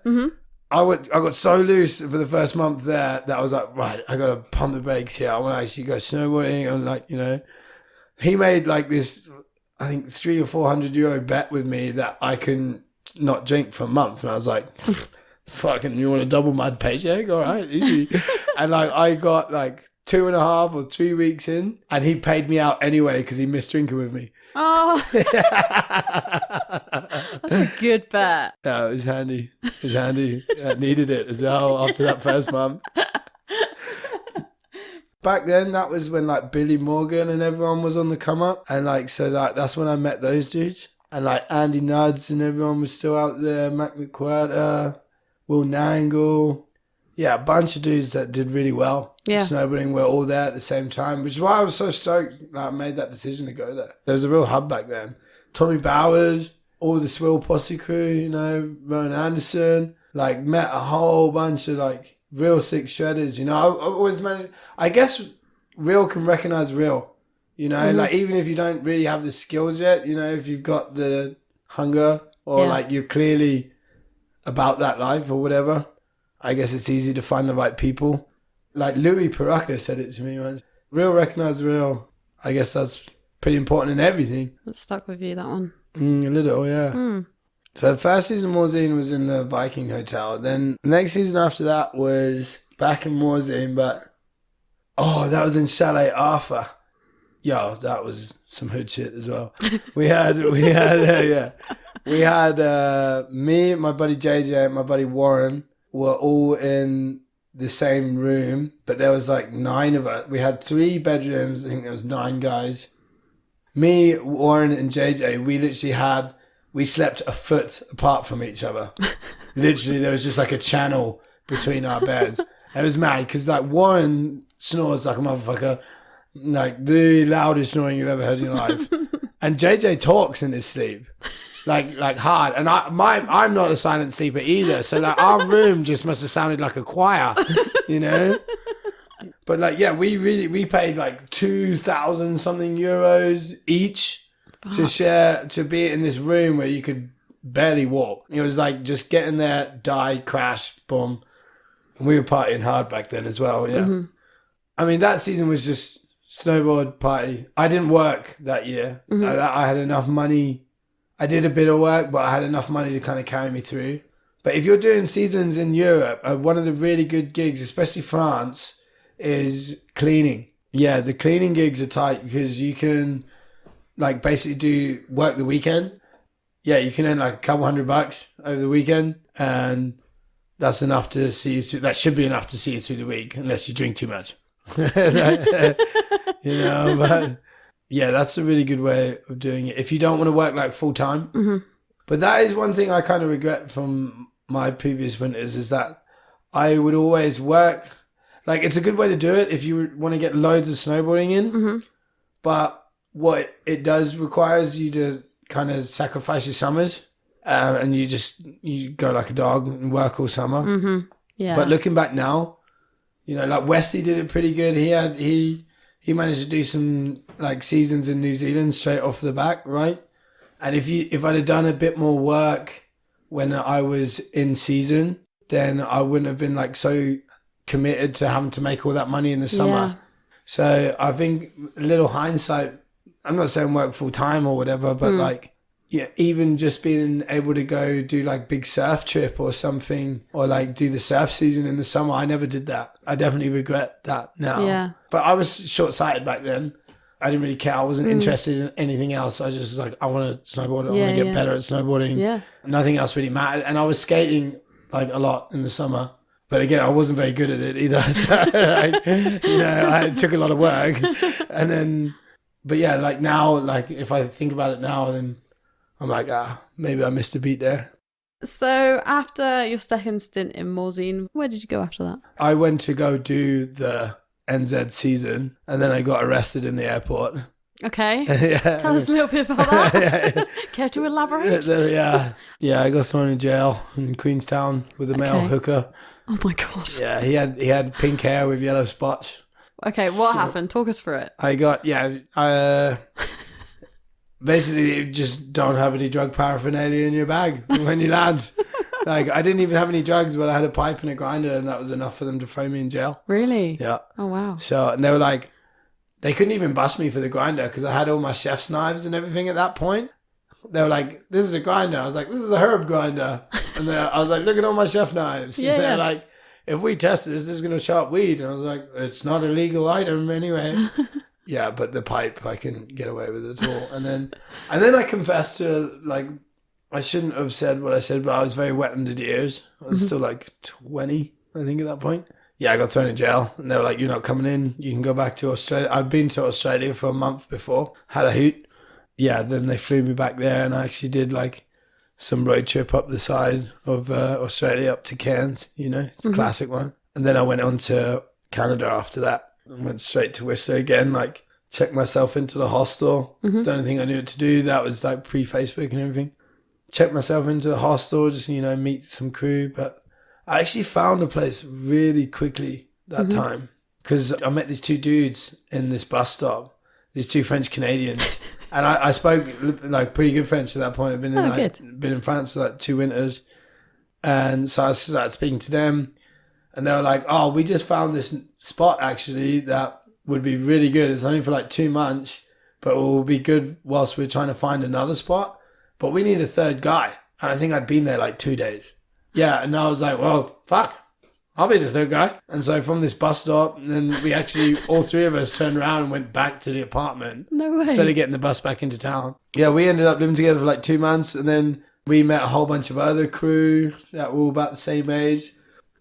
I got so loose for the first month there that I was like, right, I got to pump the brakes here. I want to actually go snowboarding. And like, you know, he made like this, I think 300 or 400 euro bet with me that I can not drink for a month. And I was like, fucking, you want to double my paycheck? All right, easy. And like, I got like 2.5 or 3 weeks in, and he paid me out anyway because he missed drinking with me. Oh, that's a good bet. Yeah, it was handy. It was handy. I needed it as well after that first month. Back then, that was when like Billy Morgan and everyone was on the come up, and like so like that's when I met those dudes, and like Andy Nuds and everyone was still out there. Mac McQuarter, Will Nangle, yeah, a bunch of dudes that did really well. Yeah. Snowboarding were all there at the same time, which is why I was so stoked that I made that decision to go there. There was a real hub back then. Tommy Bowers, all the Swill Posse crew, you know, Rowan Anderson, like met a whole bunch of like real sick shredders, you know. I always managed, I guess real can recognize real, you know, like even if you don't really have the skills yet, you know, if you've got the hunger or like you're clearly about that life or whatever, I guess it's easy to find the right people. Like Louis Paraka said it to me once. Real recognize real. I guess that's pretty important in everything. That stuck with you, that one. A little, yeah. So the first season Morzine was in the Viking Hotel. Then the next season after that was back in Morzine, but that was in Chalet Arthur. Yo, that was some hood shit as well. We had me, my buddy JJ, and my buddy Warren were all in the same room, but there was like 9 of us. We had 3 bedrooms. I think there was 9 guys. Me, Warren, and JJ, we slept a foot apart from each other. Literally, there was just like a channel between our beds. And it was mad because like Warren snores like a motherfucker, like the loudest snoring you've ever heard in your life. And JJ talks in his sleep. Like hard, and I'm not a silent sleeper either. So like our room just must have sounded like a choir, you know. But like we paid like 2,000 something euros each to share, to be in this room where you could barely walk. It was like just get in there, die, crash, boom. And we were partying hard back then as well. Yeah, I mean that season was just snowboard party. I didn't work that year. I had enough money. I did a bit of work, but I had enough money to kind of carry me through. But if you're doing seasons in Europe, one of the really good gigs, especially France, is cleaning. Yeah, the cleaning gigs are tight because you can like basically work the weekend. Yeah, you can earn like a couple $100 over the weekend, and that's enough to see you through. That should be enough to see you through the week, unless you drink too much. You know, but yeah, that's a really good way of doing it if you don't want to work like full time. But that is one thing I kind of regret from my previous winters, is that I would always work. Like, it's a good way to do it if you want to get loads of snowboarding in. But what it does require is you to kind of sacrifice your summers, and you go like a dog and work all summer. Yeah. But looking back now, you know, like Wesley did it pretty good. He managed to do some like seasons in New Zealand straight off the back, right? And if I'd have done a bit more work when I was in season, then I wouldn't have been like so committed to having to make all that money in the summer. Yeah. So I think a little hindsight, I'm not saying work full time or whatever, but like yeah, even just being able to go do like big surf trip or something, or like do the surf season in the summer, I never did that. I definitely regret that now. Yeah. But I was short-sighted back then. I didn't really care. I wasn't interested in anything else. I just was like, I want to snowboard. I want to get better at snowboarding. Yeah. Nothing else really mattered. And I was skating like a lot in the summer. But again, I wasn't very good at it either. So, like, you know, I took a lot of work. And then, but yeah, like now, like if I think about it now, then I'm like, maybe I missed a beat there. So after your second stint in Morzine, where did you go after that? I went to go do the NZ season, and then I got arrested in the airport. Okay. Yeah. Tell us a little bit about that. Care to elaborate? Yeah, I got thrown in jail in Queenstown with a male hooker. Oh my God. Yeah, he had pink hair with yellow spots. Okay, what happened? Talk us through it. I got, basically you just don't have any drug paraphernalia in your bag when you land. Like, I didn't even have any drugs, but I had a pipe and a grinder, and that was enough for them to throw me in jail. Really? Yeah. Oh, wow. So, and they were like, they couldn't even bust me for the grinder because I had all my chef's knives and everything at that point. They were like, this is a grinder. I was like, this is a herb grinder. And I was like, look at all my chef knives. Yeah, They're like, if we test this is going to show up weed. And I was like, it's not a legal item anyway. Yeah, but the pipe, I can get away with it all. And then I confessed to, like, I shouldn't have said what I said, but I was very wet under the ears. I was still like 20, I think, at that point. Yeah, I got thrown in jail. And they were like, you're not coming in. You can go back to Australia. I'd been to Australia for a month before. Had a hoot. Yeah, then they flew me back there, and I actually did, like, some road trip up the side of Australia up to Cairns, you know, the classic one. And then I went on to Canada after that and went straight to Whistler again, like, checked myself into the hostel. It's the only thing I knew what to do. That was, like, pre-Facebook and everything. Checked myself into the hostel, just, you know, meet some crew. But I actually found a place really quickly that time because I met these two dudes in this bus stop, these two French Canadians. And I spoke like pretty good French at that point. I've been in France for like 2 winters. And so I started speaking to them, and they were like, oh, we just found this spot actually that would be really good. It's only for like 2 months, but it will be good whilst we're trying to find another spot. But we need a third guy. And I think I'd been there like 2 days. Yeah. And I was like, well, fuck, I'll be the third guy. And so from this bus stop, then we actually, all three of us turned around and went back to the apartment. No way. Instead of getting the bus back into town. Yeah, we ended up living together for like 2 months. And then we met a whole bunch of other crew that were all about the same age.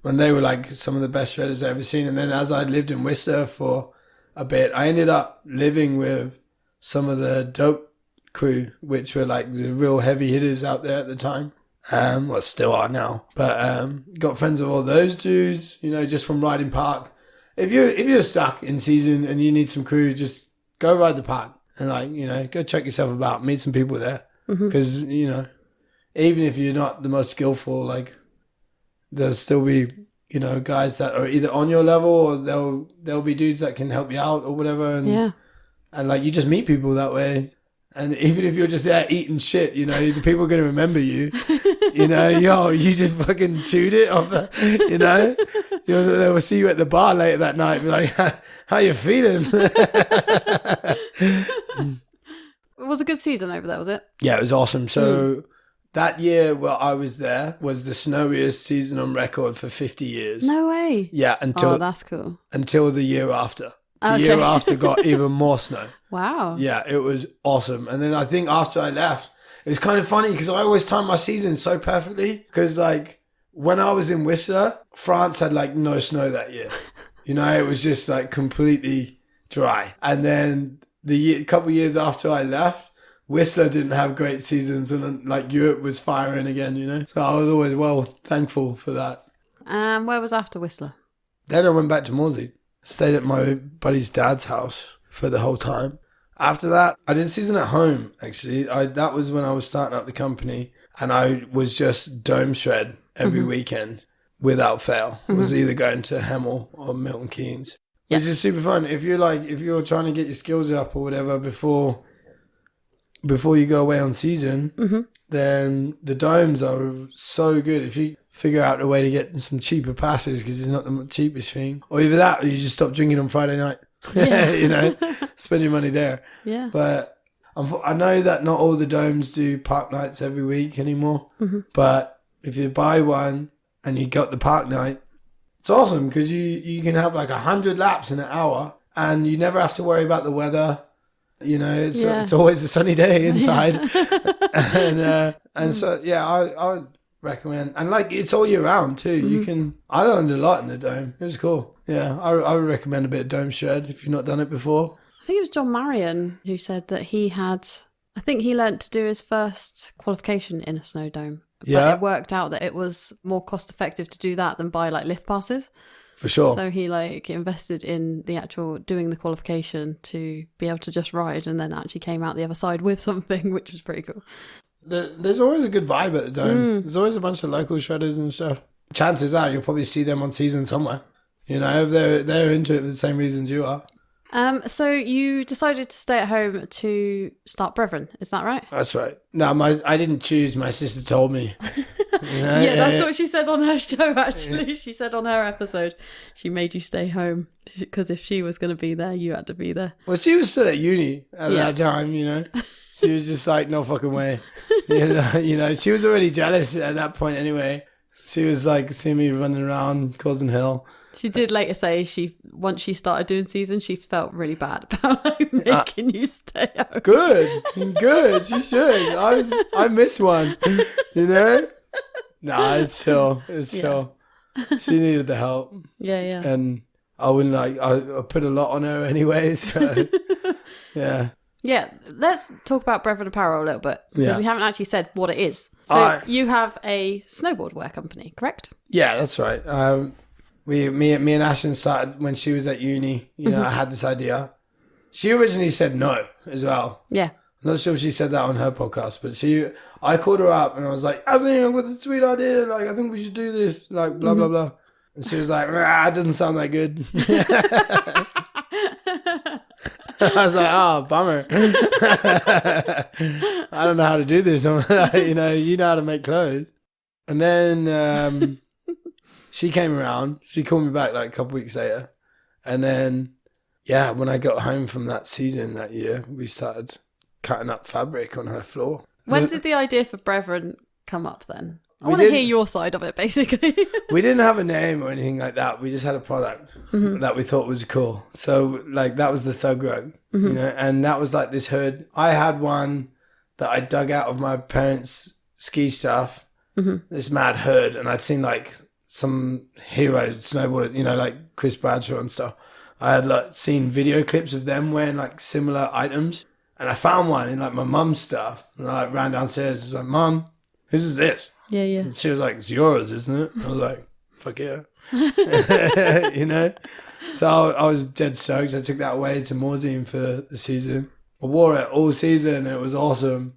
And they were like some of the best shredders I've ever seen. And then as I'd lived in Whistler for a bit, I ended up living with some of the dope crew, which were like the real heavy hitters out there at the time. Well, still are now. But got friends with all those dudes, you know, just from riding park. If you're stuck in season and you need some crew, just go ride the park and, like, you know, go check yourself about, meet some people there. Because, you know, even if you're not the most skillful, like, there'll still be, you know, guys that are either on your level or there'll be dudes that can help you out or whatever. And, and like, you just meet people that way. And even if you're just there eating shit, you know, the people are going to remember you. You know, you just fucking chewed it off the, you know. They will see you at the bar later that night and be like, how you feeling? It was a good season over there, was it? Yeah, it was awesome. So that year where I was there was the snowiest season on record for 50 years. No way. Yeah, Oh, that's cool. until the year after. The year after got even more snow. Wow. Yeah, it was awesome. And then I think after I left, it was kind of funny because I always timed my season so perfectly. Because, like, when I was in Whistler, France had, like, no snow that year. You know, it was just, like, completely dry. And then a couple of years after I left, Whistler didn't have great seasons, and, like, Europe was firing again, you know. So I was always well thankful for that. Where was after Whistler? Then I went back to Morzine. Stayed at my buddy's dad's house for the whole time. After that, I did season at home, actually. That was when I was starting up the company, and I was just dome shred every weekend without fail. It was either going to Hemel or Milton Keynes, which is super fun. If you're trying to get your skills up or whatever before you go away on season, then the domes are so good. If you figure out a way to get some cheaper passes, because it's not the cheapest thing, or either that or you just stop drinking on Friday night. You know, spend your money there. Yeah. But I know that not all the domes do park nights every week anymore, but if you buy one and you got the park night, it's awesome because you can have like 100 laps in an hour and you never have to worry about the weather. You know, it's always a sunny day inside. And so, yeah, I would recommend. And like, it's all year round too. I learned a lot in the dome. It was cool. Yeah, I would recommend a bit of dome shred if you've not done it before. I think it was John Marion who said that I think he learnt to do his first qualification in a snow dome. But it worked out that it was more cost effective to do that than buy like lift passes. For sure. So he like invested in the actual doing the qualification to be able to just ride, and then actually came out the other side with something, which was pretty cool. There's always a good vibe at the dome. There's always a bunch of local shredders and stuff. Chances are you'll probably see them on season somewhere. You know, if they're into it for the same reasons you are. So you decided to stay at home to start Brethren, is that right? That's right. No, I didn't choose. My sister told me. That's what she said on her show, actually. Yeah. She said on her episode, she made you stay home because if she was going to be there, you had to be there. Well, she was still at uni at that time, you know. She was just like, no fucking way. You know, she was already jealous at that point anyway. She was like, seeing me running around causing hell. She did later say once she started doing season, she felt really bad about like making you stay home. Good. She should. I miss one, you know? Nah, it's chill. She needed the help. Yeah. And I wouldn't I put a lot on her anyway, so yeah. Yeah, let's talk about Brethren Apparel a little bit, because we haven't actually said what it is. So you have a snowboard wear company, correct? Yeah, that's right. Me and Ashlyn started when she was at uni. You know, I had this idea. She originally said no as well. Yeah. I'm not sure if she said that on her podcast, but I called her up and I was like, Ashlyn, I've got this sweet idea. Like, I think we should do this. Like, blah, blah, blah. And she was like, it doesn't sound that good. I was like, oh, bummer. I don't know how to do this. You know how to make clothes. And then she came around. She called me back like a couple weeks later. And then, when I got home from that season that year, we started cutting up fabric on her floor. When did the idea for Brethren come up then? I want to hear your side of it, basically. We didn't have a name or anything like that. We just had a product that we thought was cool. So, like, that was the Thug Rug, you know, and that was like this hood. I had one that I dug out of my parents' ski stuff, this mad hood, and I'd seen, like, some hero snowboarder, you know, like Chris Bradshaw and stuff. I had, like, seen video clips of them wearing, like, similar items, and I found one in, like, my mum's stuff, and I, like, ran downstairs and was like, Mum, whose is this? Yeah. And she was like, it's yours, isn't it? I was like, fuck yeah. You know? So I was dead stoked. I took that away to Morzine for the season. I wore it all season and it was awesome.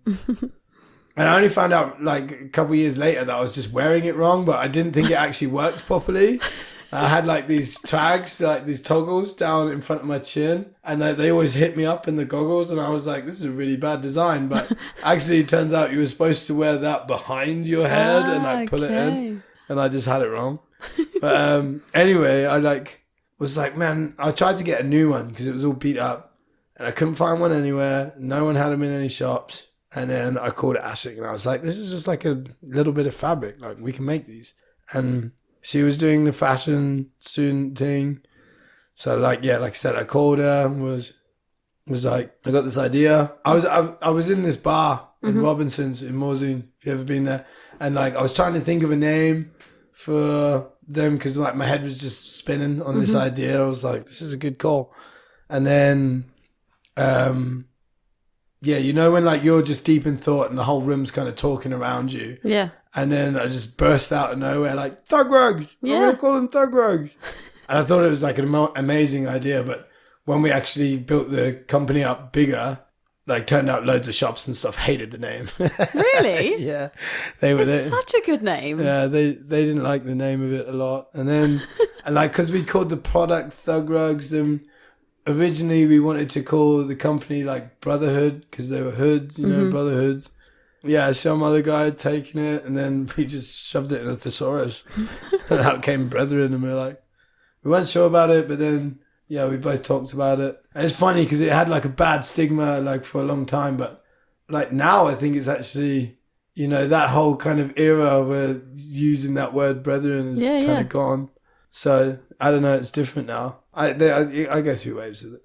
And I only found out like a couple of years later that I was just wearing it wrong, but I didn't think it actually worked properly. I had like these tags, like these toggles down in front of my chin, and they always hit me up in the goggles, and I was like, this is a really bad design, but actually it turns out you were supposed to wear that behind your head and like pull it in, and I just had it wrong. But anyway, I was like, man, I tried to get a new one because it was all beat up, and I couldn't find one anywhere. No one had them in any shops. And then I called it Ashik, and I was like, this is just like a little bit of fabric, like we can make these. And she was doing the fashion student thing. So like I said, I called her and was like, I got this idea. I was in this bar in Robinson's in Morzine, if you ever been there. And like, I was trying to think of a name for them because like my head was just spinning on this idea. I was like, this is a good call. And then, you know, when like you're just deep in thought and the whole room's kind of talking around you. Yeah. And then I just burst out of nowhere like, Thug Rugs! I'm going to call them Thug Rugs! And I thought it was like an amazing idea, but when we actually built the company up bigger, like turned out loads of shops and stuff hated the name. Really? Yeah. It's such a good name. Yeah, they didn't like the name of it a lot. And then, and like, because we called the product Thug Rugs, and originally we wanted to call the company like Brotherhood because they were hoods, you know, brotherhoods. Yeah, some other guy had taken it, and then we just shoved it in a thesaurus. And out came Brethren, and we weren't sure about it, but then, Yeah, we both talked about it. And it's funny because it had like a bad stigma like for a long time. But like now I think it's actually, you know, that whole kind of era where using that word brethren is kind of gone. So I don't know, it's different now. I go through waves with it.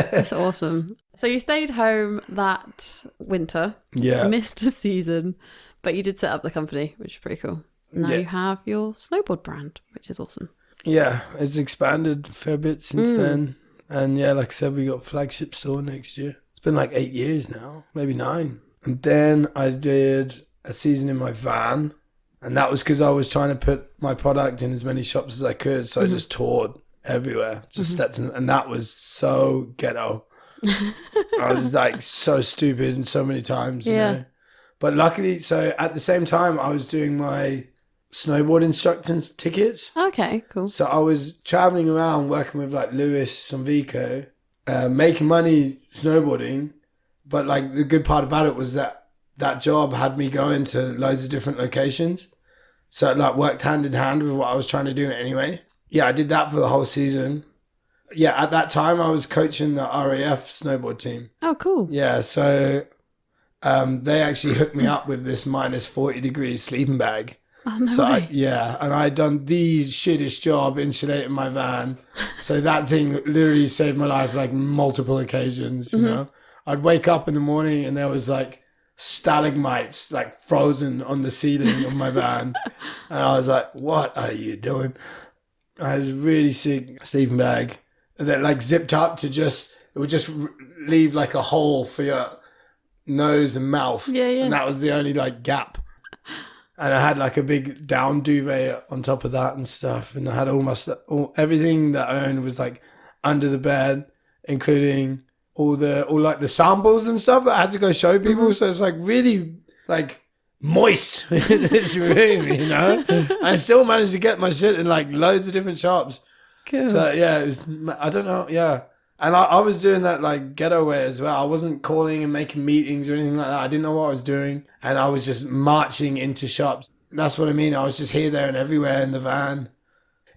That's awesome. So you stayed home that winter. Yeah. Missed a season, but you did set up the company, which is pretty cool. Now you have your snowboard brand, which is awesome. Yeah, it's expanded a fair bit since then. And yeah, like I said, we got flagship store next year. It's been like 8 years now, maybe 9. And then I did a season in my van. And that was because I was trying to put my product in as many shops as I could. So I just toured everywhere, just stepped in. And that was so ghetto. I was like so stupid and so many times, you know. But luckily, so at the same time, I was doing my snowboard instructor's tickets. Okay, cool. So I was traveling around working with like Lewis and Vico, making money snowboarding. But like the good part about it was that job had me going to loads of different locations. So it like worked hand in hand with what I was trying to do anyway. Yeah, I did that for the whole season. Yeah, at that time I was coaching the RAF snowboard team. Oh, cool. Yeah, so they actually hooked me up with this minus 40 degrees sleeping bag. Oh, no way. And I'd done the shittest job insulating my van. So that thing literally saved my life like multiple occasions, you know. I'd wake up in the morning and there was like stalagmites like frozen on the ceiling of my van. And I was like, what are you doing? I had a really sick sleeping bag that like zipped up to it would just leave like a hole for your nose and mouth. Yeah. And that was the only like gap. And I had like a big down duvet on top of that and stuff. And I had everything that I owned was like under the bed, including all like the samples and stuff that I had to go show people. So it's like really like moist in this room, you know. I still managed to get my shit in like loads of different shops. Cool. So yeah, I don't know. Yeah. And I was doing that like ghetto way as well. I wasn't calling and making meetings or anything like that. I didn't know what I was doing. And I was just marching into shops. That's what I mean. I was just here, there and everywhere in the van.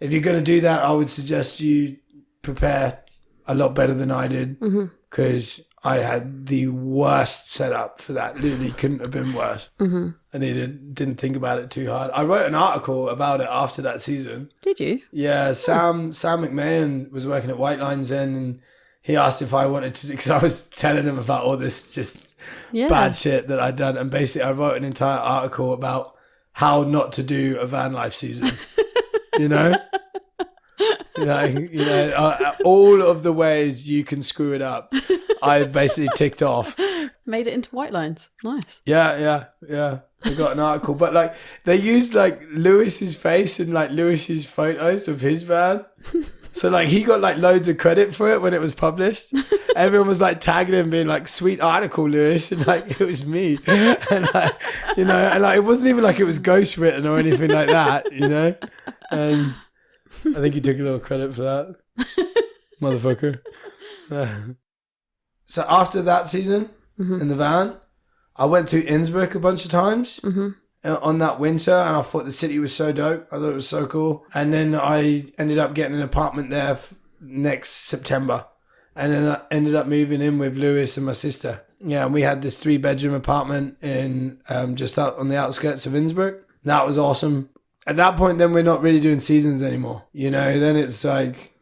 If you're going to do that, I would suggest you prepare a lot better than I did. Because I had the worst setup for that. Literally couldn't have been worse. And he didn't think about it too hard. I wrote an article about it after that season. Did you? Yeah, Sam McMahon was working at White Lines then, and he asked if I wanted to, because I was telling him about all this just bad shit that I'd done. And basically I wrote an entire article about how not to do a van life season, you know? All of the ways you can screw it up, I basically ticked off. Made it into White Lines. Nice. Yeah. I got an article, but like they used like Lewis's face and like Lewis's photos of his van. So like he got like loads of credit for it when it was published. Everyone was like tagging him, being like, "Sweet article, Lewis," and like it was me, and like, you know, and like it wasn't even like it was ghost written or anything like that, you know. And I think he took a little credit for that, motherfucker. So after that season in the van, I went to Innsbruck a bunch of times on that winter, and I thought the city was so dope. I thought it was so cool. And then I ended up getting an apartment there next September. And then I ended up moving in with Lewis and my sister. Yeah, and we had this 3-bedroom apartment in just out on the outskirts of Innsbruck. That was awesome. At that point, then we're not really doing seasons anymore. You know, then it's like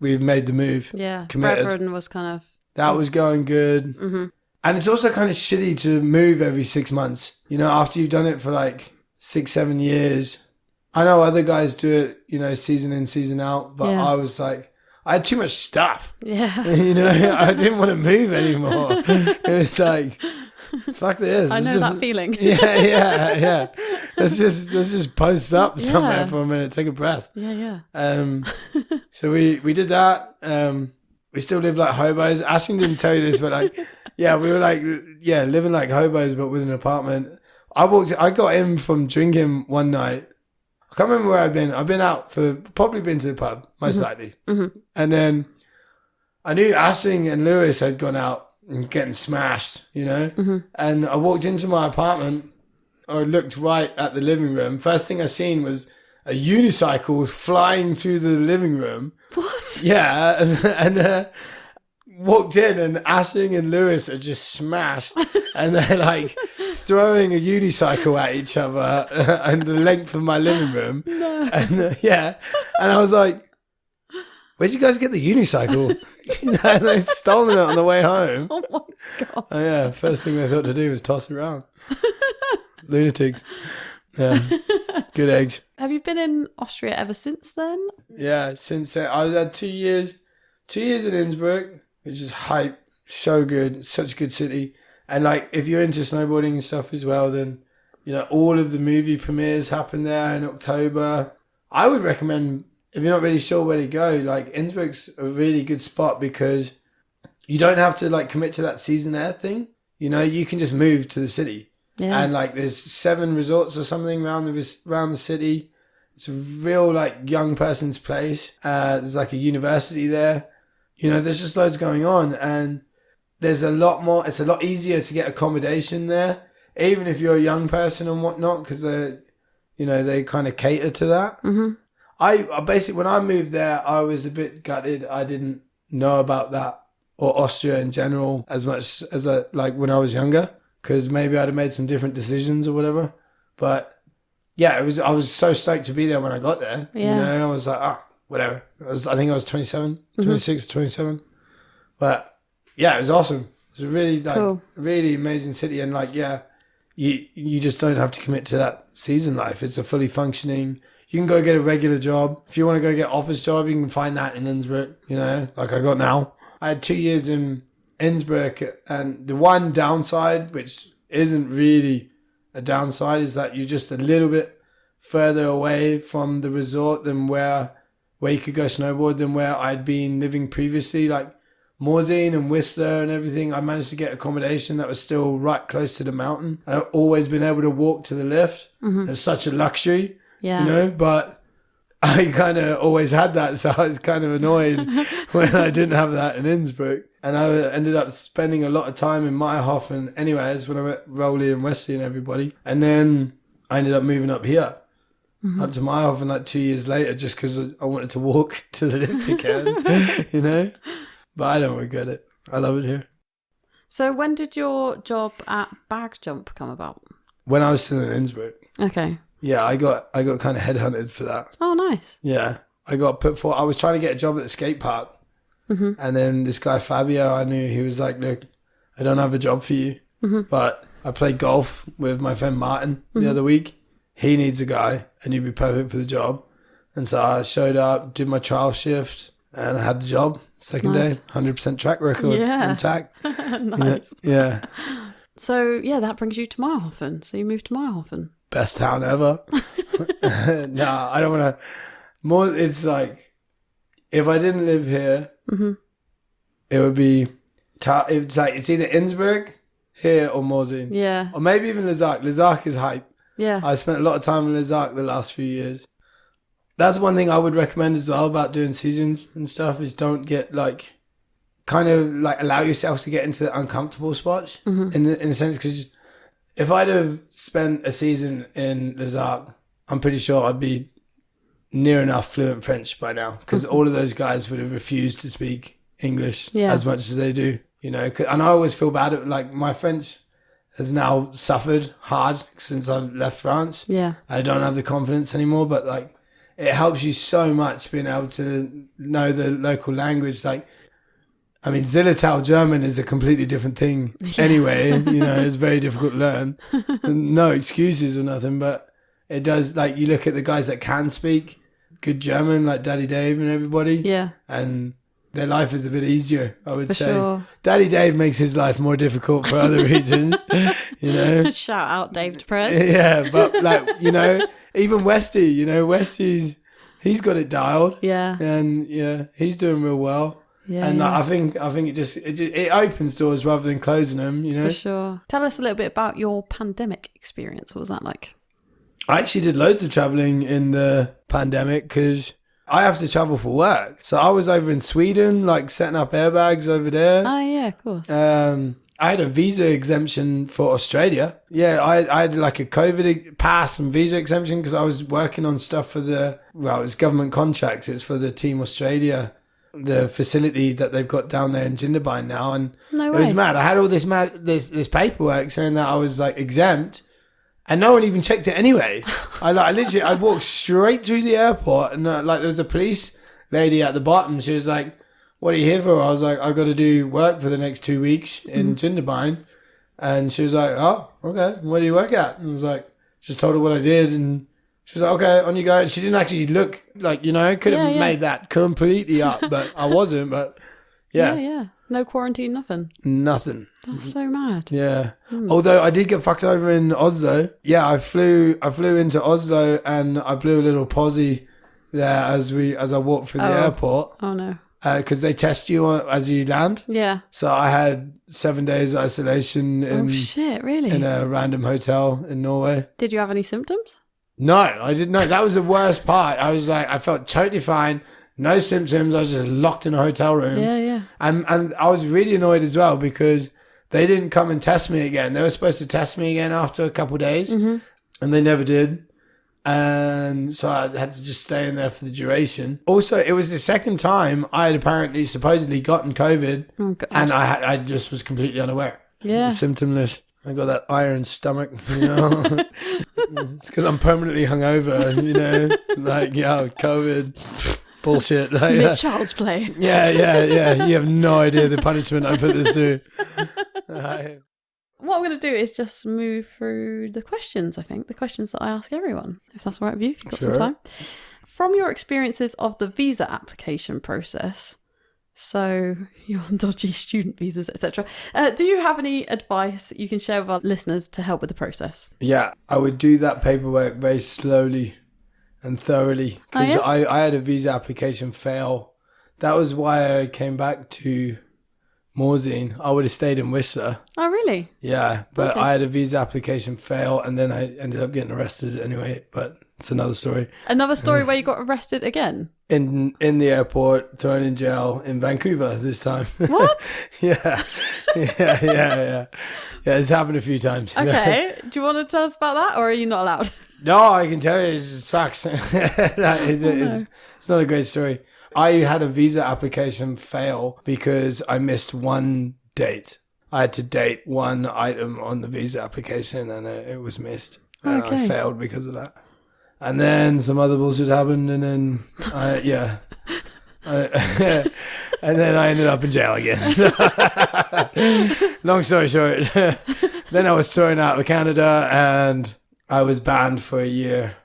we've made the move. Yeah, committed. Brethren was kind of... That was going good. And it's also kind of shitty to move every 6 months. You know, after you've done it for like 6-7 years. I know other guys do it, you know, season in, season out. But I was like, I had too much stuff. Yeah. You know, I didn't want to move anymore. It was like, fuck this. I know that feeling. Yeah. Let's just post up somewhere for a minute, take a breath. Yeah. So we did that. We still live like hobos. Ashton didn't tell you this, but like, we were like, living like hobos, but with an apartment. I got in from drinking one night. I can't remember where I've been. I've been out probably been to the pub, most likely. And then I knew Ashton and Lewis had gone out and getting smashed, you know? And I walked into my apartment. I looked right at the living room. First thing I seen was a unicycle was flying through the living room. What? Yeah, and walked in, and Ashing and Lewis are just smashed, and they're like throwing a unicycle at each other and the length of my living room. No. And and I was like, "Where'd you guys get the unicycle?" And they'd stolen it on the way home. Oh my God. Oh yeah, first thing they thought to do was toss it around. Lunatics. Yeah, good eggs. Have you been in Austria ever since then? Yeah, since then. I had 2 years. 2 years in Innsbruck, which is hype. So good. Such a good city. And like, if you're into snowboarding and stuff as well, then, you know, all of the movie premieres happen there in October. I would recommend, if you're not really sure where to go, like Innsbruck's a really good spot because you don't have to like commit to that Seasonaire thing. You know, you can just move to the city. Yeah. And like there's 7 resorts or something around the city. It's a real like young person's place. There's like a university there. You know, there's just loads going on, and there's a lot more. It's a lot easier to get accommodation there, even if you're a young person and whatnot, because they kind of cater to that. Mm-hmm. I basically, when I moved there, I was a bit gutted. I didn't know about that or Austria in general as much as when I was younger, because maybe I'd have made some different decisions or whatever. But yeah, I was so stoked to be there when I got there. Yeah. You know, I was like, whatever. I think I was 27, 26, 27. But yeah, it was awesome. It was a really cool. Really amazing city, and like, yeah, you just don't have to commit to that season life. It's a fully functioning. You can go get a regular job. If you want to go get office job, you can find that in Innsbruck, you know, like I got now. I had 2 years in Innsbruck, and the one downside, which isn't really a downside, is that you're just a little bit further away from the resort than where you could go snowboard than where I'd been living previously. Like Morzine and Whistler and everything, I managed to get accommodation that was still right close to the mountain. And I've always been able to walk to the lift. Mm-hmm. It's such a luxury, you know, but I kind of always had that. So I was kind of annoyed when I didn't have that in Innsbruck. And I ended up spending a lot of time in Meyerhofen anyways when I met Rolly and Wesley and everybody. And then I ended up moving up here. Mm-hmm. Up to Meyerhofen like 2 years later, just because I wanted to walk to the lift again, you know? But I don't regret it. I love it here. So when did your job at Bag Jump come about? When I was still in Innsbruck. Okay. Yeah, I got kind of headhunted for that. Oh, nice. Yeah. I got put for, I was trying to get a job at the skate park. Mm-hmm. And then this guy, Fabio, I knew, he was like, look, I don't have a job for you. Mm-hmm. But I played golf with my friend Martin the other week. He needs a guy and you'd be perfect for the job. And so I showed up, did my trial shift, and I had the job. Second day, 100% track record intact. Nice. Yeah. So, yeah, that brings you to Meyerhofen. So you moved to Meyerhofen. Best town ever. No, I don't want to. It's like, if I didn't live here, it would be, it's either Innsbruck, here, or Morzine. Yeah. Or maybe even Lizark. Lizark is hype. Yeah. I spent a lot of time in Lizark the last few years. That's one thing I would recommend as well about doing seasons and stuff, is don't get kind of allow yourself to get into the uncomfortable spots in a sense, because if I'd have spent a season in Lizark, I'm pretty sure I'd be near enough fluent French by now, because all of those guys would have refused to speak English as much as they do, you know. And I always feel bad at my French has now suffered hard since I left France. Yeah. I don't have the confidence anymore, but it helps you so much being able to know the local language. Zillertal German is a completely different thing anyway. You know, it's very difficult to learn. No excuses or nothing, but it does, you look at the guys that can speak good German, like Daddy Dave and everybody. Yeah. And their life is a bit easier, I would say. Sure. Daddy Dave makes his life more difficult for other reasons, you know. Shout out Dave Deprez. Yeah, but even Westy, Westy's, he's got it dialed. Yeah. And he's doing real well. Yeah. And I think it opens doors rather than closing them, you know. For sure. Tell us a little bit about your pandemic experience. What was that like? I actually did loads of traveling in the pandemic because I have to travel for work. So I was over in Sweden, setting up airbags over there. Oh, yeah, of course. I had a visa exemption for Australia. Yeah, I had like a COVID pass and visa exemption because I was working on stuff for it was government contracts. It's for the Team Australia, the facility that they've got down there in Jindabyne now. And No way. it was mad. I had all this paperwork saying that I was like exempt, and no one even checked it anyway. I walked straight through the airport, and there was a police lady at the bottom. She was like, "What are you here for?" I was like, "I've got to do work for the next 2 weeks in Jindabyne." And she was like, "Oh, okay. Where do you work at?" And I was like, just told her what I did. And she was like, "Okay, on you go." And she didn't actually look like, could have made that completely up, but I wasn't. But Yeah. No quarantine, nothing. Nothing. That's so mad. Yeah. Although I did get fucked over in Oslo. Yeah, I flew into Oslo and I blew a little posse there as I walked through the airport. Oh, no. Because they test you as you land. Yeah. So I had 7 days isolation Oh, shit, really? in a random hotel in Norway. Did you have any symptoms? No, I didn't know. That was the worst part. I was like, I felt totally fine. No symptoms. I was just locked in a hotel room. Yeah. And I was really annoyed as well because they didn't come and test me again. They were supposed to test me again after a couple of days. And they never did. And so I had to just stay in there for the duration. Also, it was the second time I had supposedly gotten COVID. Oh, God. And I just was completely unaware. Yeah. Symptomless. I got that iron stomach, It's because I'm permanently hungover, COVID. Bullshit. It's child's play. Yeah. You have no idea the punishment I put this through. What I'm going to do is just move through the questions, I think. The questions that I ask everyone, if that's all right with you, if you've got some time. From your experiences of the visa application process, so your dodgy student visas, etc., do you have any advice you can share with our listeners to help with the process? Yeah, I would do that paperwork very slowly and thoroughly because I had a visa application fail. That was why I came back to Morzine. I would have stayed in Whistler. Oh, really? Yeah, but I had a visa application fail and then I ended up getting arrested anyway, but it's another story. Another story where you got arrested again? In the airport, thrown in jail in Vancouver this time. What? Yeah, it's happened a few times. Okay, do you want to tell us about that or are you not allowed? No, I can tell you it sucks. It's not a great story. I had a visa application fail because I missed one date. I had to date one item on the visa application and it was missed. And I failed because of that. And then some other bullshit happened and then, and then I ended up in jail again. Long story short. Then I was thrown out of Canada and I was banned for a year.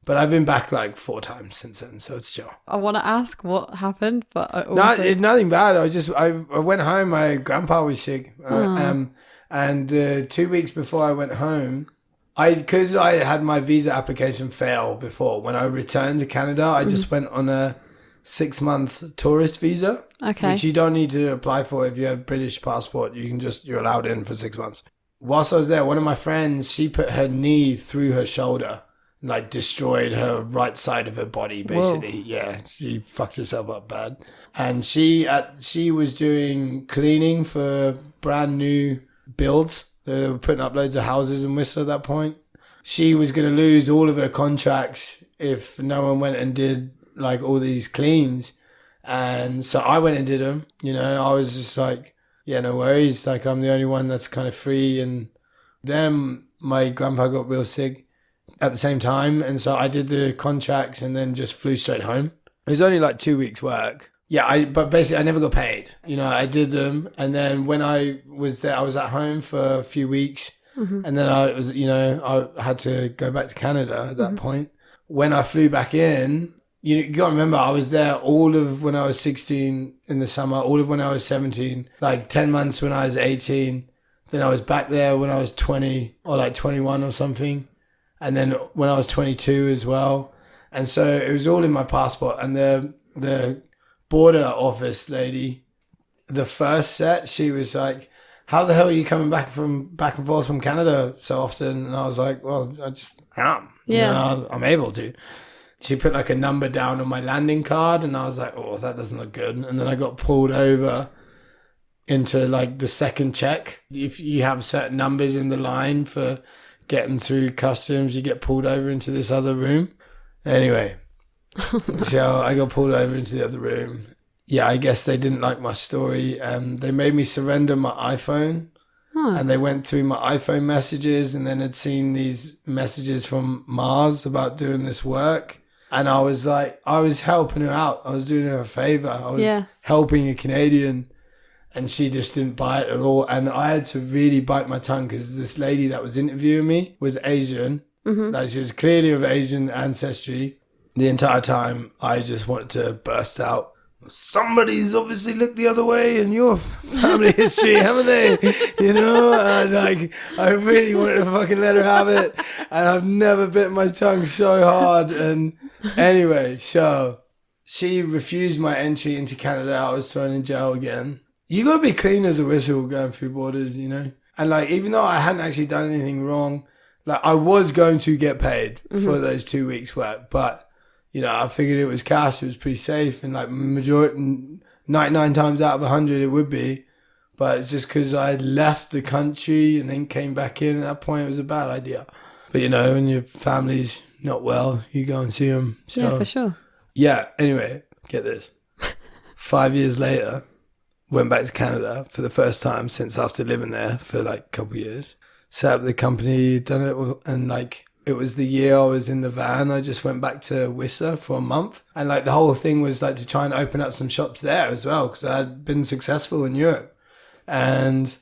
But I've been back like 4 times since then, so it's chill. I want to ask what happened, but I also... nothing bad. I went home. My grandpa was sick, and 2 weeks before I went home, because I had my visa application fail before. When I returned to Canada, I just went on a 6-month tourist visa, which you don't need to apply for if you have a British passport. You're allowed in for 6 months. Whilst I was there, one of my friends, she put her knee through her shoulder. Like destroyed her right side of her body, basically. Whoa. Yeah, she fucked herself up bad. And she was doing cleaning for brand new builds. They were putting up loads of houses in Whistler at that point. She was going to lose all of her contracts if no one went and did like all these cleans. And so I went and did them. I was just like, yeah, no worries. Like I'm the only one that's kind of free. And then my grandpa got real sick at the same time, and so I did the contracts and then just flew straight home. It was only like 2 weeks work. Yeah, but basically I never got paid. I did them, and then when I was there, I was at home for a few weeks, and then I was, I had to go back to Canada at that point. When I flew back in, you got to remember I was there all of when I was 16 in the summer, all of when I was 17, like 10 months when I was 18. Then I was back there when I was 20 or like 21 or something. And then when I was 22 as well. And so it was all in my passport. And the border office lady, the first set, she was like, how the hell are you coming back and forth from Canada so often? And I was like, well, I just am. Yeah. I'm able to. She put like a number down on my landing card and I was like, oh, that doesn't look good. And then I got pulled over into like the second check. If you have certain numbers in the line for getting through customs, you get pulled over into this other room. Anyway, so I got pulled over into the other room. Yeah, I guess they didn't like my story. They made me surrender my iPhone. And they went through my iPhone messages and then had seen these messages from Mars about doing this work. And I was like, I was helping her out. I was doing her a favor. I was helping a Canadian, and she just didn't buy it at all. And I had to really bite my tongue because this lady that was interviewing me was Asian. Like, she was clearly of Asian ancestry. The entire time, I just wanted to burst out. Somebody's obviously looked the other way in your family history, haven't they? You know, like, I really wanted to fucking let her have it, and I've never bit my tongue so hard. And anyway, so she refused my entry into Canada. I was thrown in jail again. You got to be clean as a whistle going through borders, you know. And like, even though I hadn't actually done anything wrong, like, I was going to get paid for those 2 weeks' work, but you know, I figured it was cash. It was pretty safe. And like, 99 times out of 100, it would be. But it's just because I had left the country and then came back in. At that point, it was a bad idea. But you know, when your family's not well, you go and see them. So, yeah, for sure. Yeah. Anyway, get this. 5 years later, went back to Canada for the first time since after living there for like a couple of years. Set up the company, done it, and like, it was the year I was in the van. I just went back to Whistler for a month. And like, the whole thing was like to try and open up some shops there as well, because I had been successful in Europe. And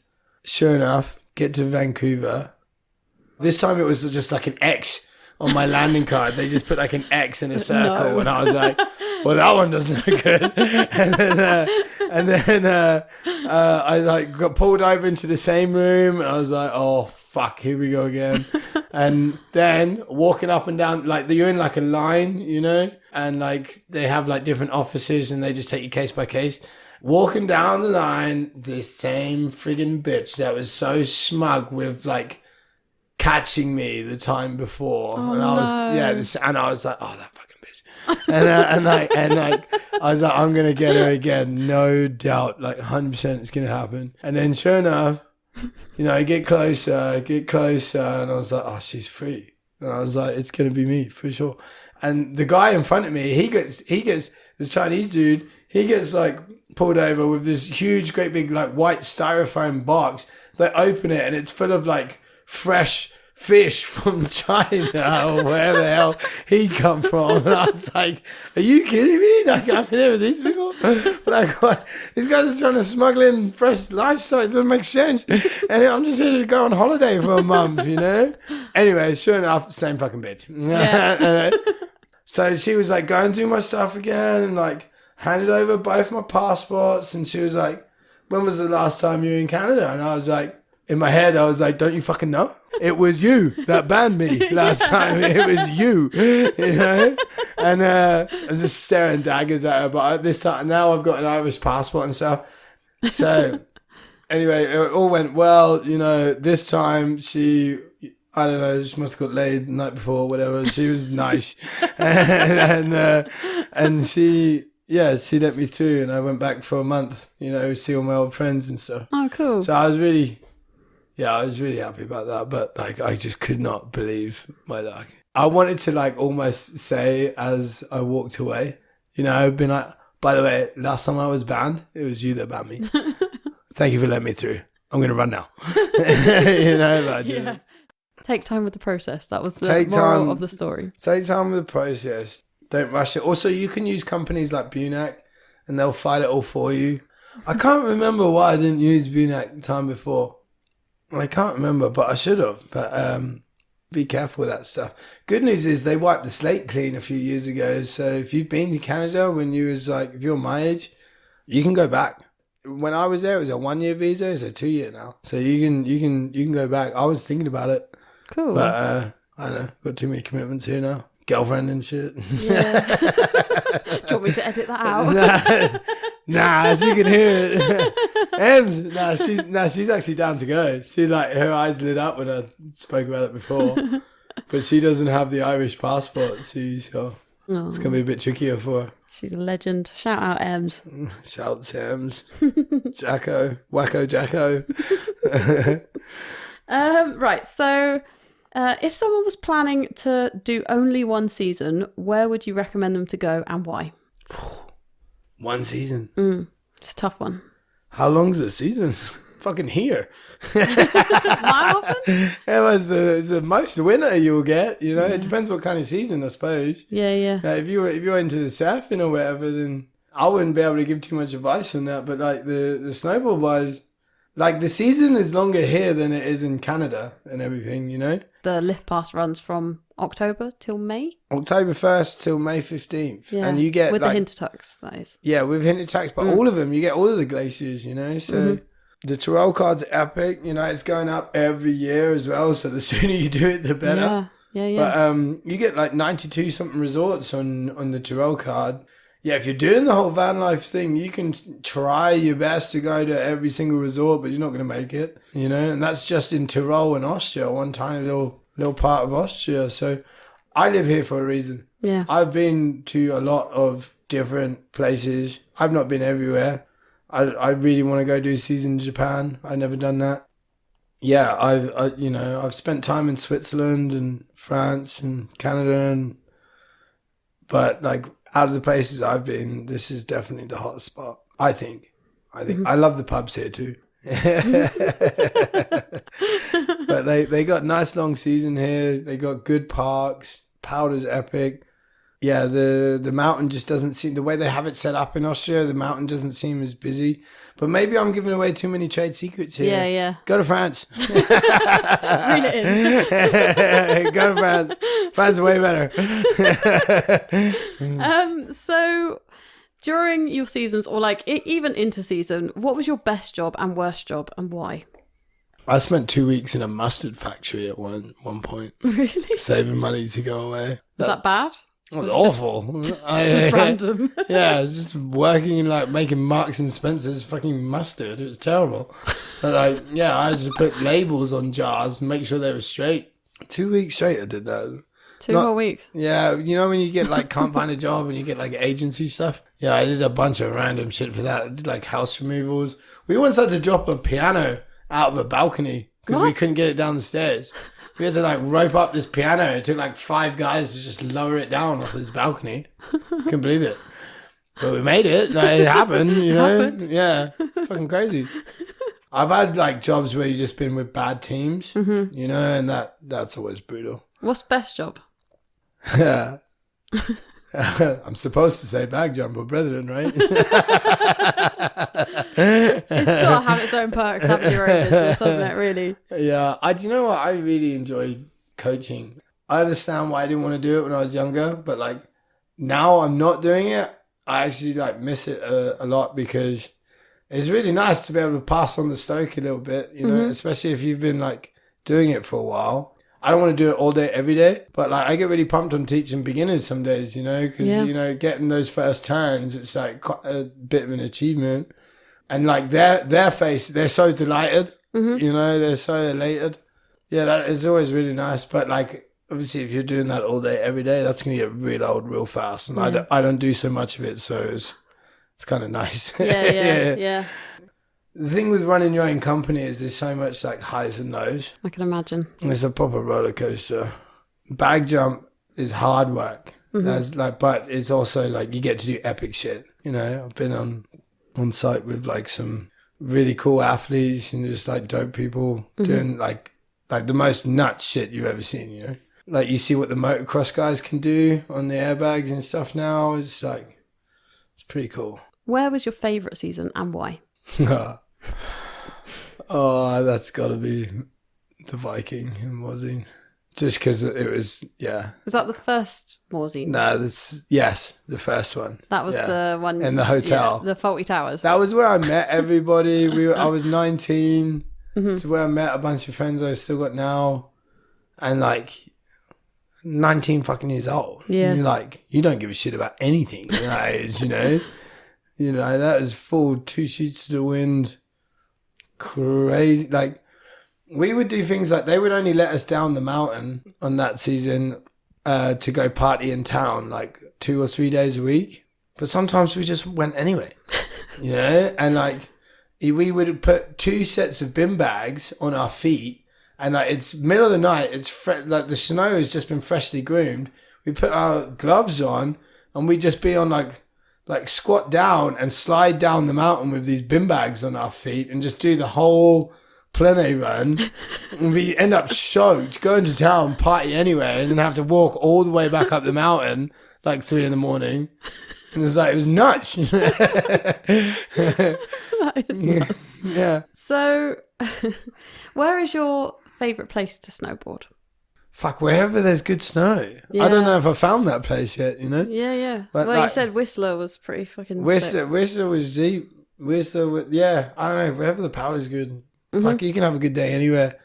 sure enough, get to Vancouver. This time it was just like an X on my landing card. They just put like an X in a circle. And I was like, well, that one doesn't look good. And then I like got pulled over into the same room. And I was like, oh, fuck, here we go again. And then walking up and down, like, you're in like a line, you know, and like they have like different offices and they just take you case by case. Walking down the line, this same friggin' bitch that was so smug with like catching me the time before. Oh, and I was, and I was like, oh, that fucking bitch. and I was like, I'm going to get her again. No doubt, like 100% it's going to happen. And then sure enough, you know, I get closer, and I was like, oh, she's free. And I was like, it's going to be me for sure. And the guy in front of me, he gets this Chinese dude, he gets like pulled over with this huge, great big like white styrofoam box. They open it and it's full of like fresh fish from China or wherever the hell he come from. And I was like, are you kidding me? Like, I'm here with these people? Like, what? These guys are trying to smuggle in fresh livestock. It doesn't make sense. And I'm just here to go on holiday for a month, you know? Anyway, sure enough, same fucking bitch. Yeah. So she was like going through my stuff again and like handed over both my passports. And she was like, when was the last time you were in Canada? And I was like, in my head, I was like, don't you fucking know? It was you that banned me last time. It was you, you know? And I'm just staring daggers at her. But this time, now I've got an Irish passport and stuff. So anyway, it all went well. You know, this time she, I don't know, she must have got laid the night before, whatever. She was nice. and she... Yeah, she let me through and I went back for a month, you know, see all my old friends and stuff. Oh, cool. So I was really happy about that. But like, I just could not believe my luck. I wanted to like almost say as I walked away, you know, I've been like, by the way, last time I was banned, it was you that banned me. Thank you for letting me through. I'm going to run now. You know, but I didn't. Yeah. Take time with the process. That was the moral of the story. Take time with the process. Don't rush it. Also, you can use companies like Bunac and they'll file it all for you. I can't remember why I didn't use Bunac the time before. I can't remember, but I should have. But be careful with that stuff. Good news is they wiped the slate clean a few years ago. So if you've been to Canada when you was like, if you're my age, you can go back. When I was there, it was a 1 year visa. It's a 2 year now. So you can go back. I was thinking about it. Cool. But I don't know. Got too many commitments here now. Girlfriend and shit. Yeah. Do you want me to edit that out? Nah, she can hear it. Ems, she's actually down to go. She's like, her eyes lit up when I spoke about it before. But she doesn't have the Irish passport, see, so it's going to be a bit trickier for her. She's a legend. Shout out Ems. Shouts Ems. Jacko. Wacko Jacko. Right, so if someone was planning to do only one season, where would you recommend them to go and why? One season? It's a tough one. How long's the season? Fucking here. How often? It's the most winter you'll get, you know. It depends what kind of season, I suppose. Yeah. Now, if you're into the surfing or whatever, then I wouldn't be able to give too much advice on that. But like the snowboard wise, like the season is longer here than it is in Canada and everything, you know. The lift pass runs from October till May. October 1st till May 15th. Yeah, And you get with like, the Hintertucks, that is. Yeah, with Hintertucks, but all of them, you get all of the glaciers, you know. So the Tyrrell card's epic, you know. It's going up every year as well. So the sooner you do it, the better. Yeah. But you get like 92 something resorts on the Tyrrell card. Yeah, if you're doing the whole van life thing, you can try your best to go to every single resort, but you're not going to make it, you know. And that's just in Tyrrell and Austria, one tiny little part of Austria. So I live here for a reason. Yeah. I've been to a lot of different places. I've not been everywhere. I really want to go do a season in Japan. I've never done that. Yeah, I've spent time in Switzerland and France and Canada, but like out of the places I've been, this is definitely the hottest spot. I think. I love the pubs here too. But they got nice long season here. They got good parks. Powder's epic. Yeah, the mountain just doesn't seem, the way they have it set up in Austria, the mountain doesn't seem as busy. But maybe I'm giving away too many trade secrets here. Yeah. Go to France. Reel it in. Go to France. France is way better. So during your seasons, or like even inter-season, what was your best job and worst job and why? I spent 2 weeks in a mustard factory at one point. Really? Saving money to go away. Was that bad? It was awful. Just random. Yeah, I was just working in like making Marks and Spencer's fucking mustard. It was terrible. But like, yeah, I just put labels on jars and make sure they were straight. 2 weeks straight I did that. Two whole weeks. Yeah, you know when you get like can't find a job and you get like agency stuff? Yeah, I did a bunch of random shit for that. I did like house removals. We once had to drop a piano out of a balcony because we couldn't get it down the stairs. We had to like rope up this piano. It took like 5 guys to just lower it down off this balcony. Couldn't believe it. But we made it. Like, it happened, you know? Yeah. Fucking crazy. I've had like jobs where you've just been with bad teams, you know, and that's always brutal. What's best job? Yeah. I'm supposed to say bag jumper, brethren, right? It's got to have its own perks, having your own business, doesn't it, really? Yeah. Do you know what? I really enjoy coaching. I understand why I didn't want to do it when I was younger, but like now I'm not doing it. I actually like miss it a lot because it's really nice to be able to pass on the stoke a little bit, you know, especially if you've been like doing it for a while. I don't want to do it all day, every day, but like I get really pumped on teaching beginners some days, you know, because, you know, getting those first turns, it's like quite a bit of an achievement. And like their face, they're so delighted, you know, they're so elated. Yeah, that is always really nice. But like, obviously if you're doing that all day, every day, that's going to get real old real fast. And I don't do so much of it. So it's kind of nice. Yeah. The thing with running your own company is there's so much like highs and lows. I can imagine. It's a proper roller coaster. Bag jump is hard work. That's like, but it's also like you get to do epic shit. You know, I've been on site with like some really cool athletes and just like dope people doing like the most nuts shit you've ever seen. You know, like you see what the motocross guys can do on the airbags and stuff now. It's like it's pretty cool. Where was your favourite season and why? Oh, that's got to be the Viking in Morzine. Just because it was, Is that the first Morzine? No, the first one. That was the one in the hotel, the Faulty Towers. That was where I met everybody. I was 19. It's where I met a bunch of friends I still got now, and like 19 fucking years old. Yeah, and you're like, you don't give a shit about anything at that age, you know. You know, that was full 2 sheets to the wind. Crazy. Like, we would do things like they would only let us down the mountain on that season to go party in town like 2 or 3 days a week. But sometimes we just went anyway, you know? And like, we would put 2 sets of bin bags on our feet, and like, it's middle of the night, it's like the snow has just been freshly groomed. We put our gloves on, and we'd just be on like squat down and slide down the mountain with these bin bags on our feet and just do the whole Plene run. And we end up soaked, going to town, party anyway, and then have to walk all the way back up the mountain like 3 a.m. And it was nuts. That is nuts. Yeah. So, where is your favourite place to snowboard? Fuck, wherever there's good snow. Yeah. I don't know if I found that place yet, you know? Yeah. But well, like, you said Whistler was pretty fucking Whistler was deep. Whistler was, yeah, I don't know, wherever the powder's good. Mm-hmm. Like, you can have a good day anywhere.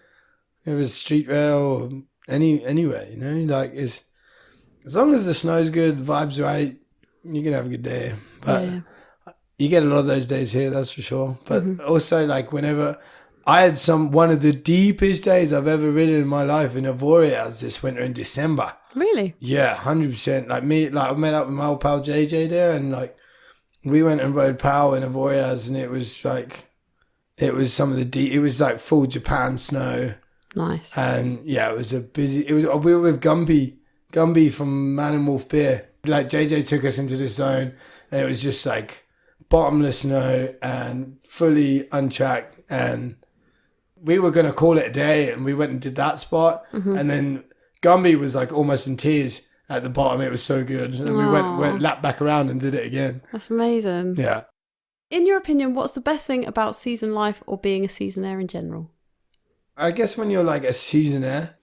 If it's street rail or anywhere, you know? Like, it's, as long as the snow's good, the vibe's right, you can have a good day. But you get a lot of those days here, that's for sure. But also, like, whenever... I had one of the deepest days I've ever ridden in my life in Avoriaz this winter in December. Really? Yeah, 100%. Like I met up with my old pal JJ there, and like we went and rode POW in Avoriaz, and it was like, it was some of the it was like full Japan snow. Nice. And yeah, we were with Gumby from Man and Wolf Beer. Like JJ took us into this zone, and it was just like bottomless snow and fully untracked, and we were going to call it a day, and we went and did that spot. And then Gumby was like almost in tears at the bottom. It was so good. And we went lapped back around and did it again. That's amazing. Yeah. In your opinion, what's the best thing about season life or being a seasonaire in general? I guess when you're like a seasonaire,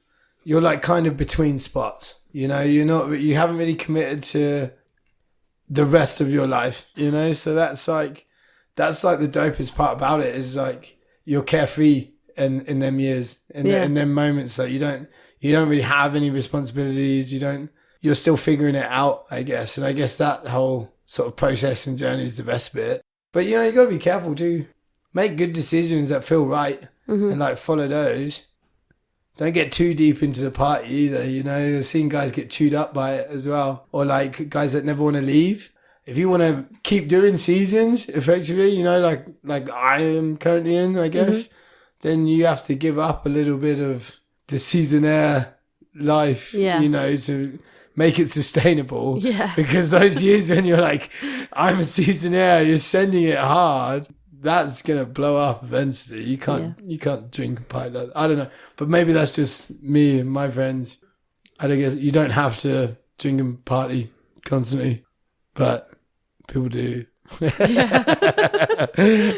you're like kind of between spots. You know, you haven't really committed to the rest of your life, you know? So that's like the dopest part about it, is like you're carefree in them years, in them moments that you don't really have any responsibilities. You're still figuring it out, I guess. And I guess that whole sort of process and journey is the best bit. But you got to be careful too. Make good decisions that feel right, and like follow those. Don't get too deep into the party either, I've seen guys get chewed up by it as well. Or like guys that never want to leave. If you want to keep doing seasons, effectively, like I am currently in, I guess, then you have to give up a little bit of the seasonaire life, to make it sustainable. Yeah. Because those years when you're like, I'm a seasonaire, you're sending it hard, that's going to blow up eventually. You can't drink and pint like that. I don't know. But maybe that's just me and my friends. I don't guess you don't have to drink and party constantly, but people do. They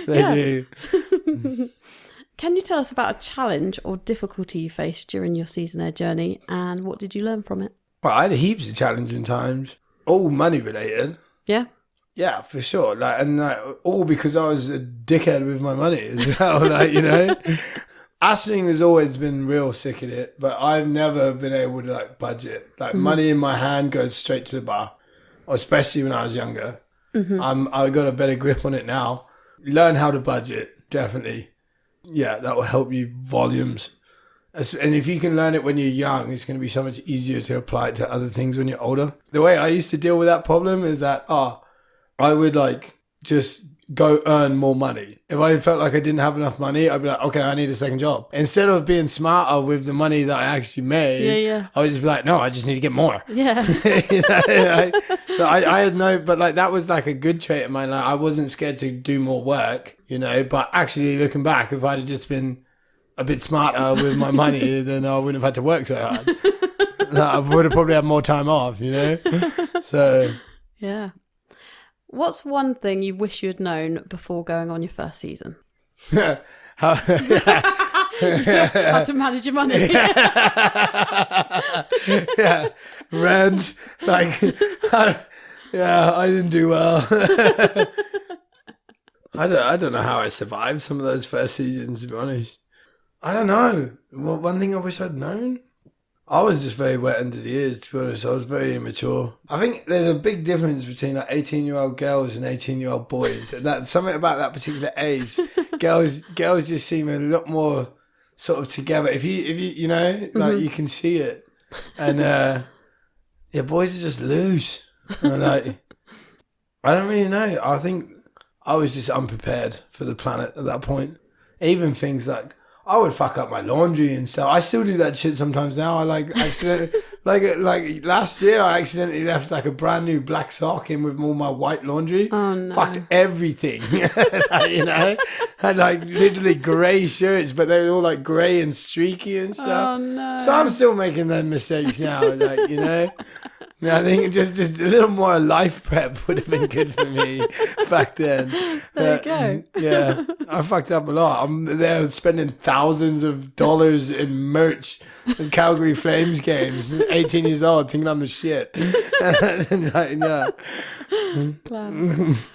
do. Can you tell us about a challenge or difficulty you faced during your seasonaire journey, and what did you learn from it? Well, I had heaps of challenging times, all money related. Yeah. Yeah, for sure. All because I was a dickhead with my money as well. Ashling has always been real sick at it, but I've never been able to budget. Money in my hand goes straight to the bar, especially when I was younger. I got a better grip on it now. Learn how to budget, definitely. Yeah, that will help you volumes. And if you can learn it when you're young, it's going to be so much easier to apply it to other things when you're older. The way I used to deal with that problem is that, I would just go earn more money. If I felt like I didn't have enough money, I'd be like, okay, I need a second job. Instead of being smarter with the money that I actually made, I would just be like, no, I just need to get more. Yeah. So I had but that was a good trait of mine. I wasn't scared to do more work, but actually looking back, if I'd have just been a bit smarter with my money, then I wouldn't have had to work so hard. I would have probably had more time off, So. Yeah. What's one thing you wish you had known before going on your first season? How to manage your money. Yeah. Rent. I didn't do well. I don't know how I survived some of those first seasons, to be honest. I don't know. Well, one thing I wish I'd known? I was just very wet under the ears, to be honest. I was very immature. I think there's a big difference between 18-year-old girls and 18-year-old boys. And that's something about that particular age. Girls just seem a lot more sort of together. If you you can see it. And boys are just loose. And I don't really know. I think I was just unprepared for the planet at that point. Even things like, I would fuck up my laundry and stuff. I still do that shit sometimes now. I like accidentally, like last year, I accidentally left like a brand new black sock in with all my white laundry. Oh no! Fucked everything. You know, had like literally grey shirts, but they were all like grey and streaky and stuff. Oh no! So I'm still making them mistakes now. Like, you know. Yeah, I think just a little more life prep would have been good for me back then. There you go. Yeah, I fucked up a lot. I'm there spending thousands of dollars in merch and Calgary Flames games. 18 years old, thinking I'm the shit. Yeah. Class.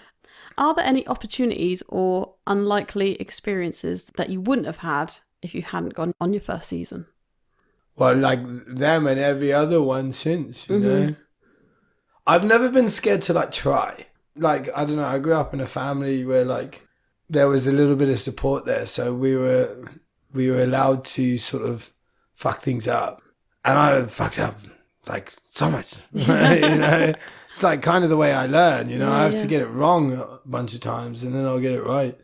Are there any opportunities or unlikely experiences that you wouldn't have had if you hadn't gone on your first season? Well, like them and every other one since, you know. I've never been scared to like try. Like, I don't know, I grew up in a family where like there was a little bit of support there. So we were allowed to sort of fuck things up. And I fucked up like so much, you know. It's like kind of the way I learn, you know. I have to get it wrong a bunch of times and then I'll get it right.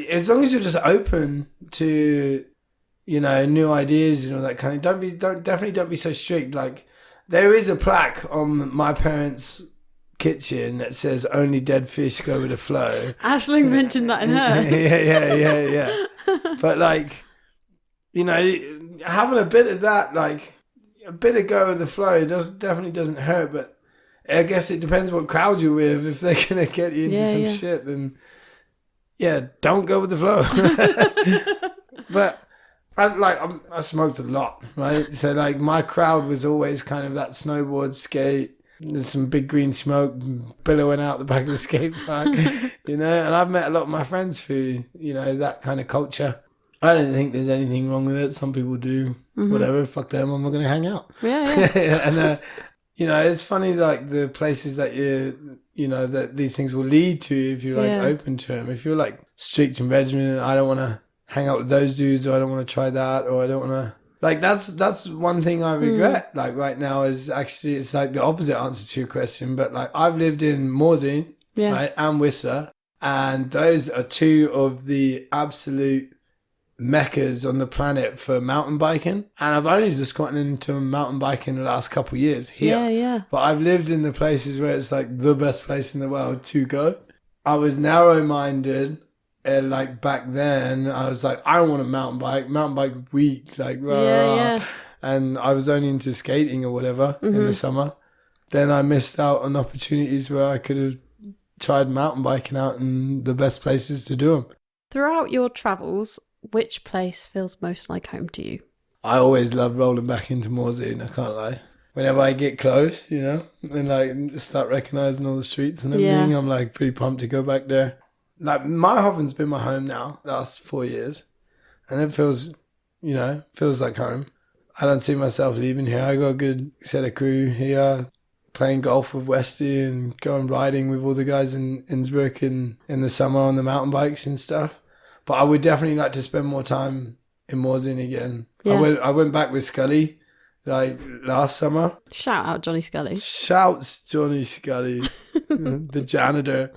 As long as you're just open to, you know, new ideas and all that kind of. Definitely don't be so strict. Like, there is a plaque on my parents' kitchen that says "Only dead fish go with the flow." Aisling mentioned that in hers. Yeah. But like, you know, having a bit of that, like a bit of go with the flow, definitely doesn't hurt. But I guess it depends what crowd you're with. If they're gonna get you into some shit, then don't go with the flow. But. I smoked a lot, right? So like my crowd was always kind of that snowboard, skate. There's some big green smoke billowing out the back of the skate park, you know. And I've met a lot of my friends through, you know, that kind of culture. I don't think there's anything wrong with it. Some people do, whatever. Fuck them. I'm not going to hang out. Yeah. And you know, it's funny like the places that you know that these things will lead to if you're like open to them. If you're like strict and regimented, I don't want to hang out with those dudes, or I don't want to try that, or I don't want to like that's one thing I regret like right now is actually it's like the opposite answer to your question, but like I've lived in Morzine right, and Whistler, and those are two of the absolute meccas on the planet for mountain biking, and I've only just gotten into mountain biking the last couple of years here, but I've lived in the places where it's like the best place in the world to go. I was narrow-minded. Like back then, I was like, I don't want a mountain bike week, like, and I was only into skating or whatever in the summer. Then I missed out on opportunities where I could have tried mountain biking out in the best places to do them. Throughout your travels, which place feels most like home to you? I always love rolling back into Morzine, I can't lie. Whenever I get close, you know, and like start recognising all the streets and everything, I'm like pretty pumped to go back there. Like, Mayhov's been my home now the last 4 years, and it feels like home. I don't see myself leaving here. I got a good set of crew here, playing golf with Westy and going riding with all the guys in Innsbruck in the summer on the mountain bikes and stuff. But I would definitely like to spend more time in Morzine again. I went back with Scully like last summer. Shout out Johnny Scully. Shouts Johnny Scully, the janitor.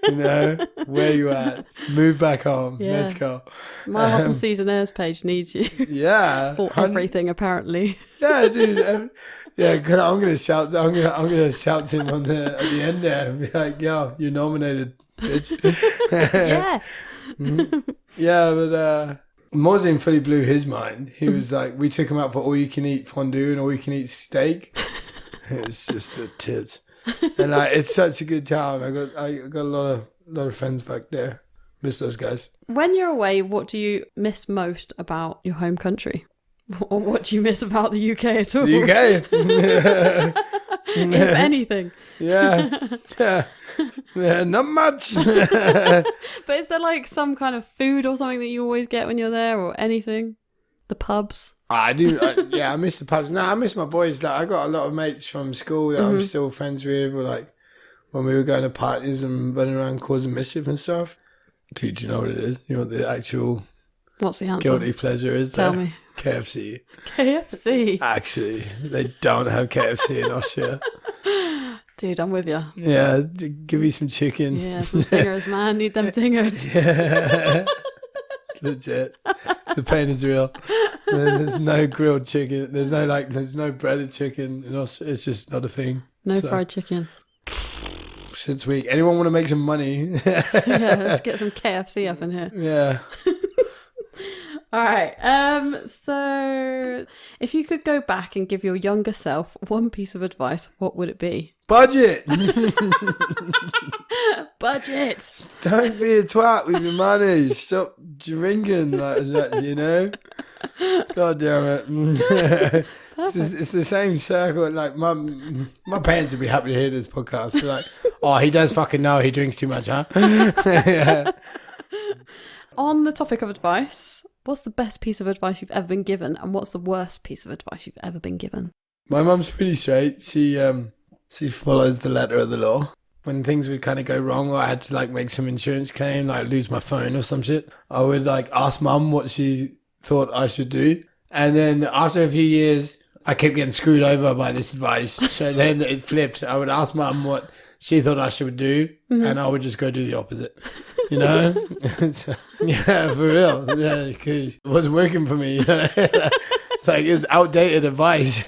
You know, where you at? Move back home. Let's go. My Hot Seasonaire's page needs you. Yeah, for everything apparently. Yeah, dude. I'm gonna shout. I'm gonna shout to him at the end there and be like, "Yo, you're nominated, bitch." Yes. Yeah, but Morzine fully blew his mind. He was like, we took him out for all you can eat fondue and all you can eat steak. It's just the tits. And like, it's such a good town. I got a lot of friends back there. Miss those guys. When you're away, what do you miss most about your home country? Or what do you miss about the UK at all? The UK? If anything. Yeah, not much. But is there like some kind of food or something that you always get when you're there, or anything? The pubs? I do. I miss the pubs. No, I miss my boys. Like, I got a lot of mates from school that I'm still friends with, or like when we were going to parties and running around causing mischief and stuff. Dude, you know what it is? You know what the actual What's the answer? Guilty pleasure is? Tell me. KFC. KFC? Actually, they don't have KFC in Austria. Dude, I'm with you. Yeah, give me some chicken. Yeah, some zingers, man. Need them zingers. Yeah. It's legit. The pain is real. There's no grilled chicken. There's no breaded chicken. It's just not a thing. No fried chicken. Shit's weak. Anyone want to make some money? Yeah, let's get some KFC up in here. Yeah. All right. So if you could go back and give your younger self one piece of advice, what would it be? Budget. Budget. Don't be a twat with your money. Stop drinking like that, you know? God damn it. It's the same circle. Like my parents would be happy to hear this podcast. They're like, oh, he does fucking know he drinks too much, huh? Yeah. On the topic of advice, what's the best piece of advice you've ever been given, and what's the worst piece of advice you've ever been given? My mum's pretty straight. She follows the letter of the law. When things would kind of go wrong, or I had to like make some insurance claim, like lose my phone or some shit, I would like ask mum what she thought I should do. And then after a few years, I kept getting screwed over by this advice. So then it flipped. I would ask mum what she thought I should do, and I would just go do the opposite. You know? Yeah, for real. Yeah, because it wasn't working for me. You know? It's like it's outdated advice.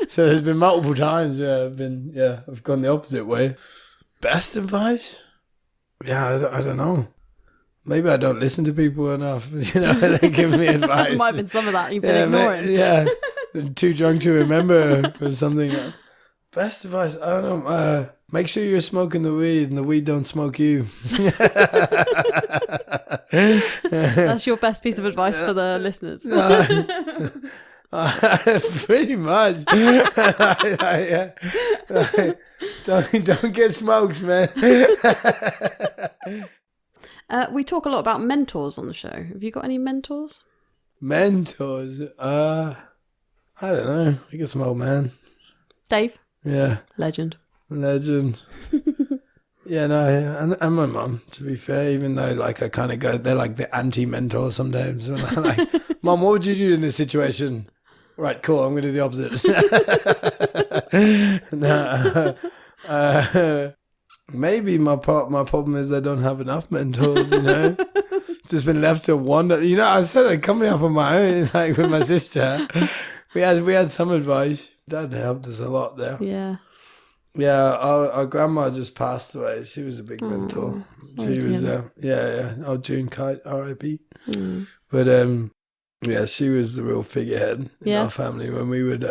So there's been multiple times where I've gone the opposite way. Best advice? Yeah, I don't know. Maybe I don't listen to people enough. You know, they give me advice. Might have been some of that you've been ignoring. Yeah, too drunk to remember or something. Best advice? I don't know. Make sure you're smoking the weed and the weed don't smoke you. That's your best piece of advice for the listeners. Pretty much. Don't get smoked, man. We talk a lot about mentors on the show. Have you got any mentors? Mentors? I don't know. I guess my old man. Dave? Yeah. Legend. Yeah, no, and my mum, to be fair, even though like I kind of go, they're like the anti-mentor sometimes. When I'm like, Mum, what would you do in this situation? Right, cool, I'm going to do the opposite. Maybe my problem is I don't have enough mentors, you know? Just been left to wander. You know, I said like coming up on my own, like with my sister. We had some advice. Dad helped us a lot there. Yeah. Yeah, our grandma just passed away. She was a big mentor. She was, oh, June Kyte, R.I.P. But yeah, she was the real figurehead in our family. When we would,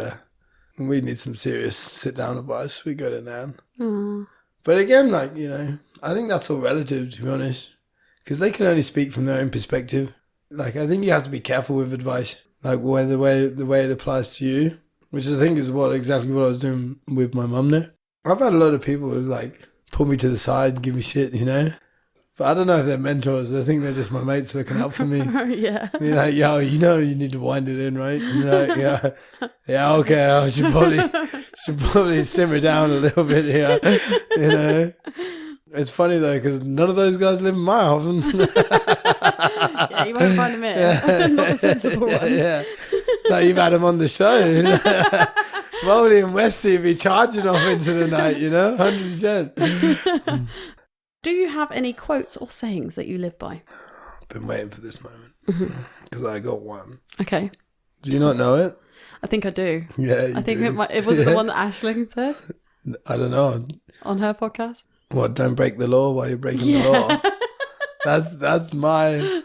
when we need some serious sit down advice, we go to Nan. But again, like, you know, I think that's all relative, to be honest, because they can only speak from their own perspective. Like, I think you have to be careful with advice, like the way it applies to you, which I think is exactly what I was doing with my mum now. I've had a lot of people who like pull me to the side and give me shit, you know. But I don't know if they're mentors. I think they're just my mates looking out for me. Yeah. I mean, like, yo, you know, you need to wind it in, right? And like, yeah, okay. I should probably simmer down a little bit here, you know. It's funny though, because none of those guys live in my oven. Yeah, you won't find them here. Not the sensible ones. Yeah. Like you've had them on the show. Molly and Wesley be charging off into the night, you know, 100%. Do you have any quotes or sayings that you live by? I've been waiting for this moment because I got one. Okay. Do you not know it? I think I do. Yeah, I think it wasn't the one that Aisling said. I don't know. On her podcast. What? Don't break the law while you're breaking the law. That's my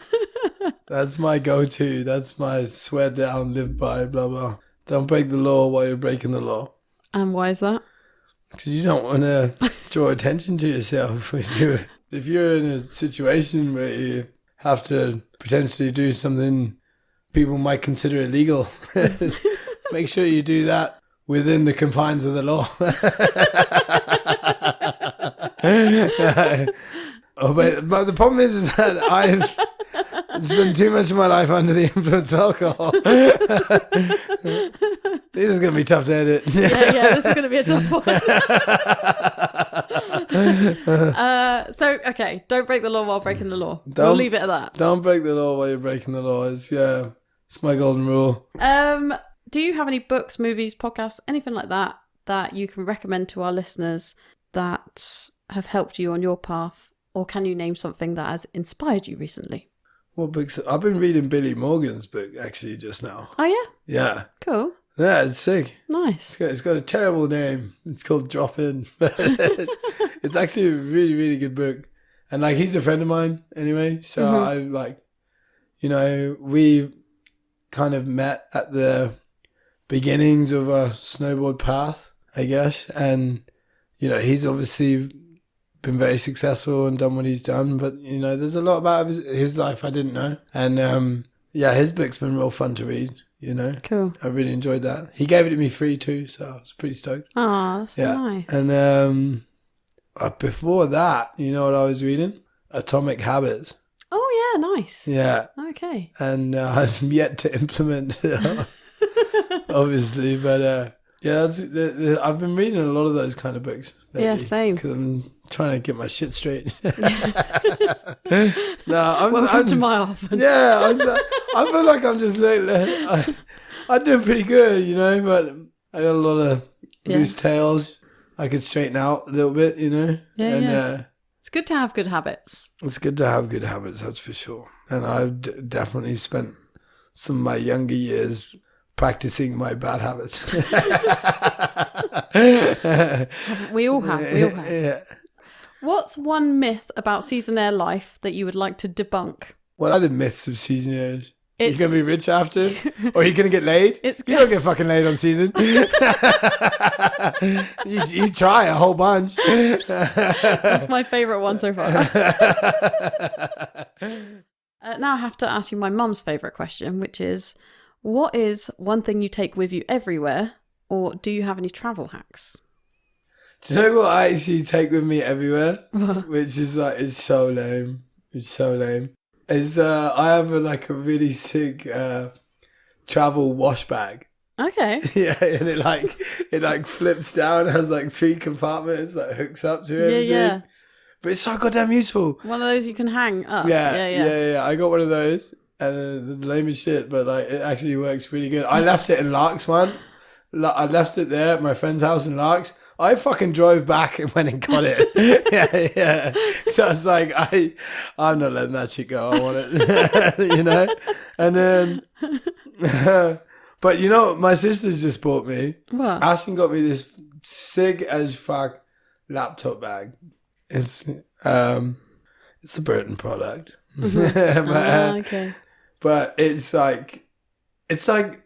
go-to. That's my swear down, live by, blah blah. Don't break the law while you're breaking the law. And why is that? Because you don't want to draw attention to yourself. If you're in a situation where you have to potentially do something people might consider illegal, make sure you do that within the confines of the law. But the problem is that I've spent too much of my life under the influence of alcohol. This is going to be tough to edit. Yeah, this is going to be a tough one. Okay, don't break the law while breaking the law. We'll leave it at that. Don't break the law while you're breaking the law. It's my golden rule. Do you have any books, movies, podcasts, anything like that that you can recommend to our listeners that have helped you on your path? Or can you name something that has inspired you recently? What books? I've been reading Billy Morgan's book actually just now. Oh, yeah? Yeah. Cool. Yeah, it's sick. Nice. It's got a terrible name. It's called Drop In. It's actually a really, really good book. And like, he's a friend of mine anyway. So I like, you know, we kind of met at the beginnings of a snowboard path, I guess. And, you know, he's obviously been very successful and done what he's done. But, you know, there's a lot about his life I didn't know. And, yeah, his book's been real fun to read, you know. Cool. I really enjoyed that. He gave it to me free too, so I was pretty stoked. Oh, that's nice. And before that, you know what I was reading? Atomic Habits. Oh, yeah, nice. Yeah. Okay. And I've yet to implement it, obviously. But yeah, I've been reading a lot of those kind of books lately. Yeah, same. Because I'm trying to get my shit straight. Welcome to my office. Yeah, I feel like I'm just I'm doing pretty good, you know, but I got a lot of loose tails. I could straighten out a little bit, you know. Yeah, it's good to have good habits. It's good to have good habits, that's for sure. And I've definitely spent some of my younger years practicing my bad habits. We all have. Yeah. What's one myth about Seasonaire life that you would like to debunk? What are the myths of Seasonaires? You're going to be rich after? Or are you going to get laid? You don't get fucking laid on season. you try a whole bunch. That's my favourite one so far. Now I have to ask you my mum's favourite question, which is, what is one thing you take with you everywhere? Or do you have any travel hacks? Do you know what I actually take with me everywhere? Which is like, it's so lame. It's so lame. Is I have a really sick travel wash bag. Okay. Yeah, and it flips down, has like 3 compartments, like hooks up to everything. Yeah. But it's so goddamn useful. One of those you can hang up. Yeah. I got one of those, and the lame as shit, but like it actually works really good. I left it in Larks, man. I left it there at my friend's house in Larks. I fucking drove back and went and got it. yeah. So I was like, I'm not letting that shit go. I want it, you know? And then, but you know, my sister's just bought me. What? Ashton got me this sick as fuck laptop bag. It's a Brethren product. Okay. But it's like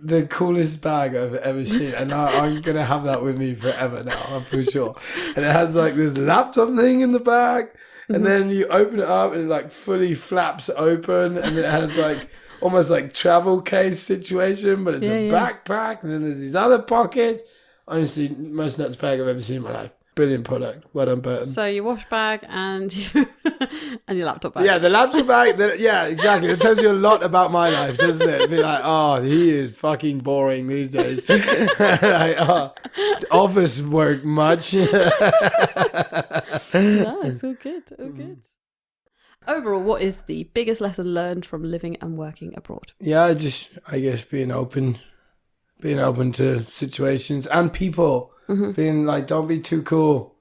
the coolest bag I've ever seen. And I'm going to have that with me forever now, I'm for sure. And it has like this laptop thing in the back. And then you open it up and it like fully flaps open. And it has like almost like travel case situation. But it's a backpack. And then there's these other pockets. Honestly, most nuts bag I've ever seen in my life. Brilliant product. Well done, Burton. So your wash bag and your laptop bag. Yeah, the laptop bag. Yeah, exactly. It tells you a lot about my life, doesn't it? Be like, oh, he is fucking boring these days. Office work much. No, it's all good. All good. Overall, what is the biggest lesson learned from living and working abroad? Yeah, I guess being open to situations and people. Being like, don't be too cool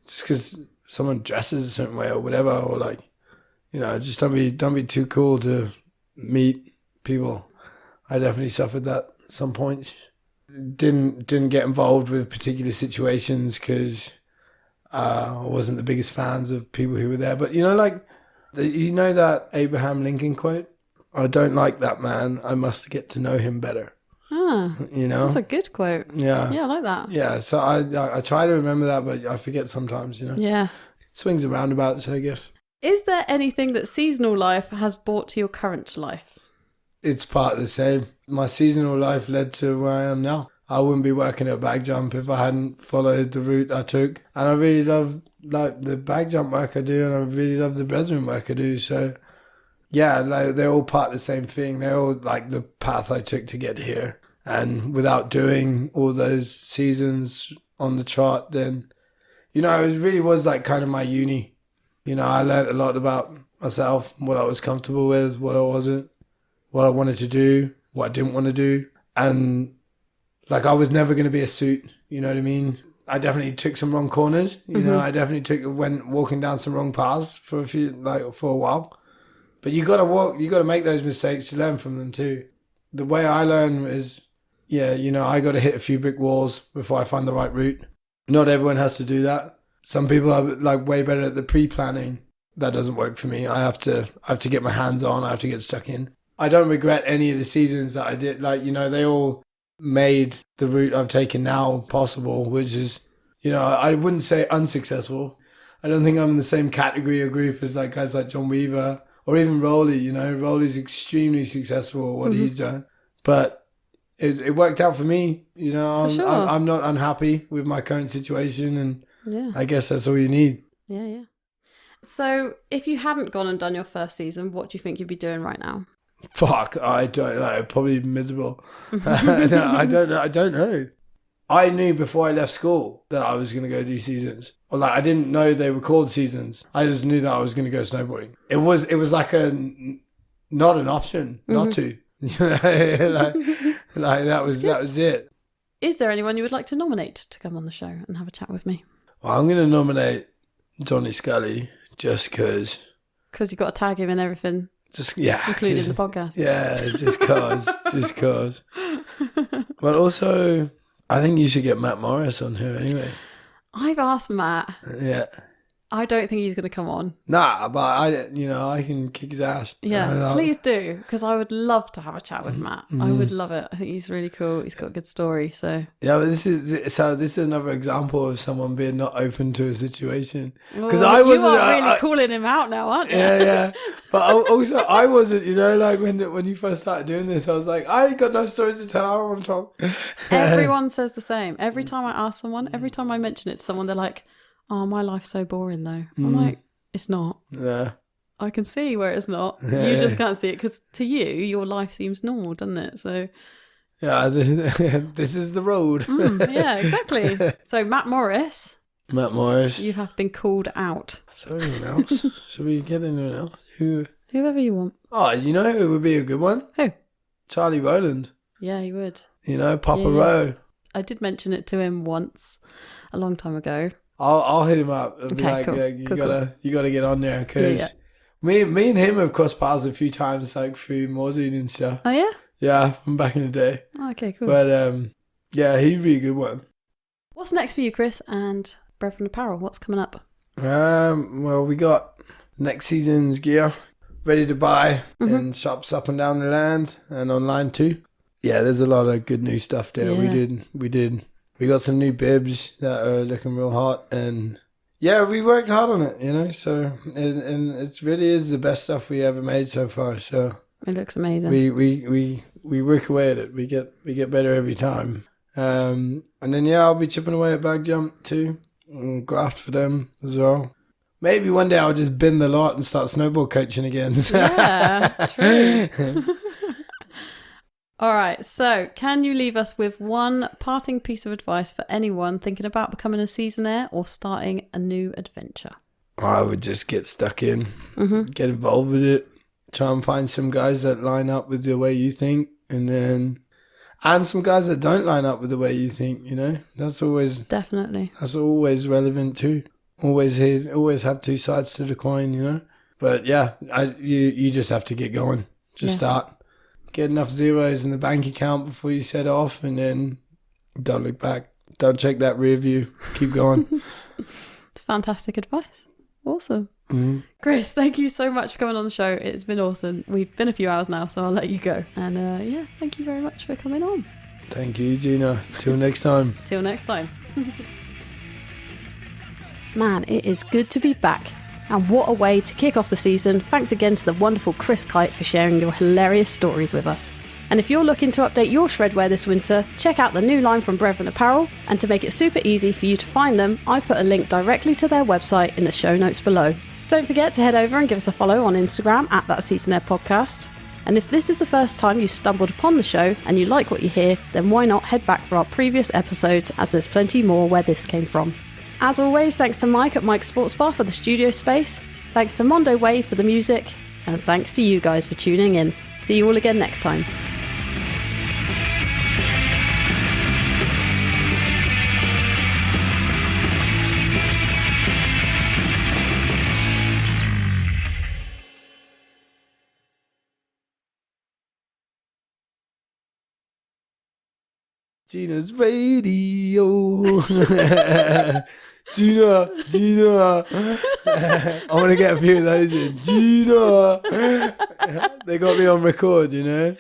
just because someone dresses a certain way or whatever, or like, you know, just don't be too cool to meet people. I definitely suffered that at some points. Didn't get involved with particular situations because I wasn't the biggest fans of people who were there. But you know, like, you know that Abraham Lincoln quote? I don't like that man. I must get to know him better. You know, that's a good quote. Yeah, I like that. Yeah, so I try to remember that, but I forget sometimes. You know. Yeah. Swings and roundabouts, I guess. Is there anything that seasonal life has brought to your current life? It's part of the same. My seasonal life led to where I am now. I wouldn't be working at bag jump if I hadn't followed the route I took. And I really love like the bag jump work I do, and I really love the Brethren work I do. So yeah, like they're all part of the same thing. They're all like the path I took to get here. And without doing all those seasons on the chart, then, you know, it really was like kind of my uni. You know, I learned a lot about myself, what I was comfortable with, what I wasn't, what I wanted to do, what I didn't want to do. And like, I was never going to be a suit. You know what I mean? I definitely took some wrong corners. You know, I definitely went walking down some wrong paths for a while. But you got to make those mistakes to learn from them too. The way I learn is, I got to hit a few brick walls before I find the right route. Not everyone has to do that. Some people are like way better at the pre-planning. That doesn't work for me. I have to get my hands on. I have to get stuck in. I don't regret any of the seasons that I did. Like, they all made the route I've taken now possible, which is, I wouldn't say unsuccessful. I don't think I'm in the same category or group as like guys like John Weaver or even Rowley. Rowley's extremely successful at what he's done. But it worked out for me. I'm not unhappy with my current situation, and I guess that's all you need. Yeah. So if you hadn't gone and done your first season, what do you think you'd be doing right now? Fuck, I don't know. Probably miserable. I don't know. I knew before I left school that I was going to go do seasons. Or I didn't know they were called seasons. I just knew that I was going to go snowboarding. It was like not an option not to. That was it. Is there anyone you would like to nominate to come on the show and have a chat with me? Well, I'm going to nominate Johnny Scully just because. Because you've got to tag him and everything. Including the podcast. Yeah, just cause. But also, I think you should get Matt Morris on here anyway. I've asked Matt. Yeah. I don't think he's going to come on. Nah, but I can kick his ass. Yeah, please do, because I would love to have a chat with Matt. I would love it. I think he's really cool. He's got a good story. So yeah, but this is another example of someone being not open to a situation. Because I wasn't. You are really calling him out now, aren't you? Yeah. But also, I wasn't. Like when you first started doing this, I was like, I got no stories to tell. I don't want to talk. Everyone says the same. Every time I ask someone, every time I mention it to someone, they're like, "Oh, my life's so boring though." I'm like, it's not. Yeah. I can see where it's not. Yeah. You just can't see it because to you, your life seems normal, doesn't it? So. Yeah, this is the road. Yeah, exactly. So Matt Morris. You have been called out. So anyone else? Should we get anyone else? Whoever you want. Oh, who would be a good one? Who? Charlie Rowland. Yeah, he would. Papa Rowe. I did mention it to him once, a long time ago. I'll hit him up and be like, cool. Yeah, you gotta get on there because me and him have crossed paths a few times, like through Morzine and stuff. Oh yeah. Yeah, from back in the day. Okay, cool. But he'd be a good one. What's next for you, Chris, and Brethren Apparel? What's coming up? Well, we got next season's gear ready to buy in shops up and down the land and online too. Yeah, there's a lot of good new stuff there. Yeah. We got some new bibs that are looking real hot, and yeah, we worked hard on it, so and it really is the best stuff we ever made so far. So it looks amazing. We work away at it. We get better every time. And then I'll be chipping away at Bag Jump too, and graft for them as well. Maybe one day I'll just bin the lot and start snowboard coaching again. Yeah, true. All right, so can you leave us with one parting piece of advice for anyone thinking about becoming a Seasonaire or starting a new adventure? I would just get stuck in, get involved with it, try and find some guys that line up with the way you think, and some guys that don't line up with the way you think, That's always... Definitely. That's always relevant too. Always have two sides to the coin, But yeah, you just have to get going. Start. Get enough zeros in the bank account before you set off, and then don't look back. Don't check that rear view. Keep going. It's fantastic advice. Awesome. Chris, thank you so much for coming on the show. It's been awesome. We've been a few hours now, so I'll let you go. And thank you very much for coming on. Thank you, Gina. Till next time. Till next time. Man, it is good to be back. And what a way to kick off the season. Thanks again to the wonderful Chris Kyte for sharing your hilarious stories with us. And if you're looking to update your shredwear this winter, check out the new line from Brethren Apparel. And to make it super easy for you to find them, I put a link directly to their website in the show notes below. Don't forget to head over and give us a follow on Instagram at That Seasonaire Podcast. And if this is the first time you stumbled upon the show and you like what you hear, then why not head back for our previous episodes, as there's plenty more where this came from. As always, thanks to Mike at Mike's Sports Bar for the studio space, thanks to Mondo Wave for the music, and thanks to you guys for tuning in. See you all again next time. Gina's radio. Gina. I want to get a few of those in. Gina. They got me on record, you know.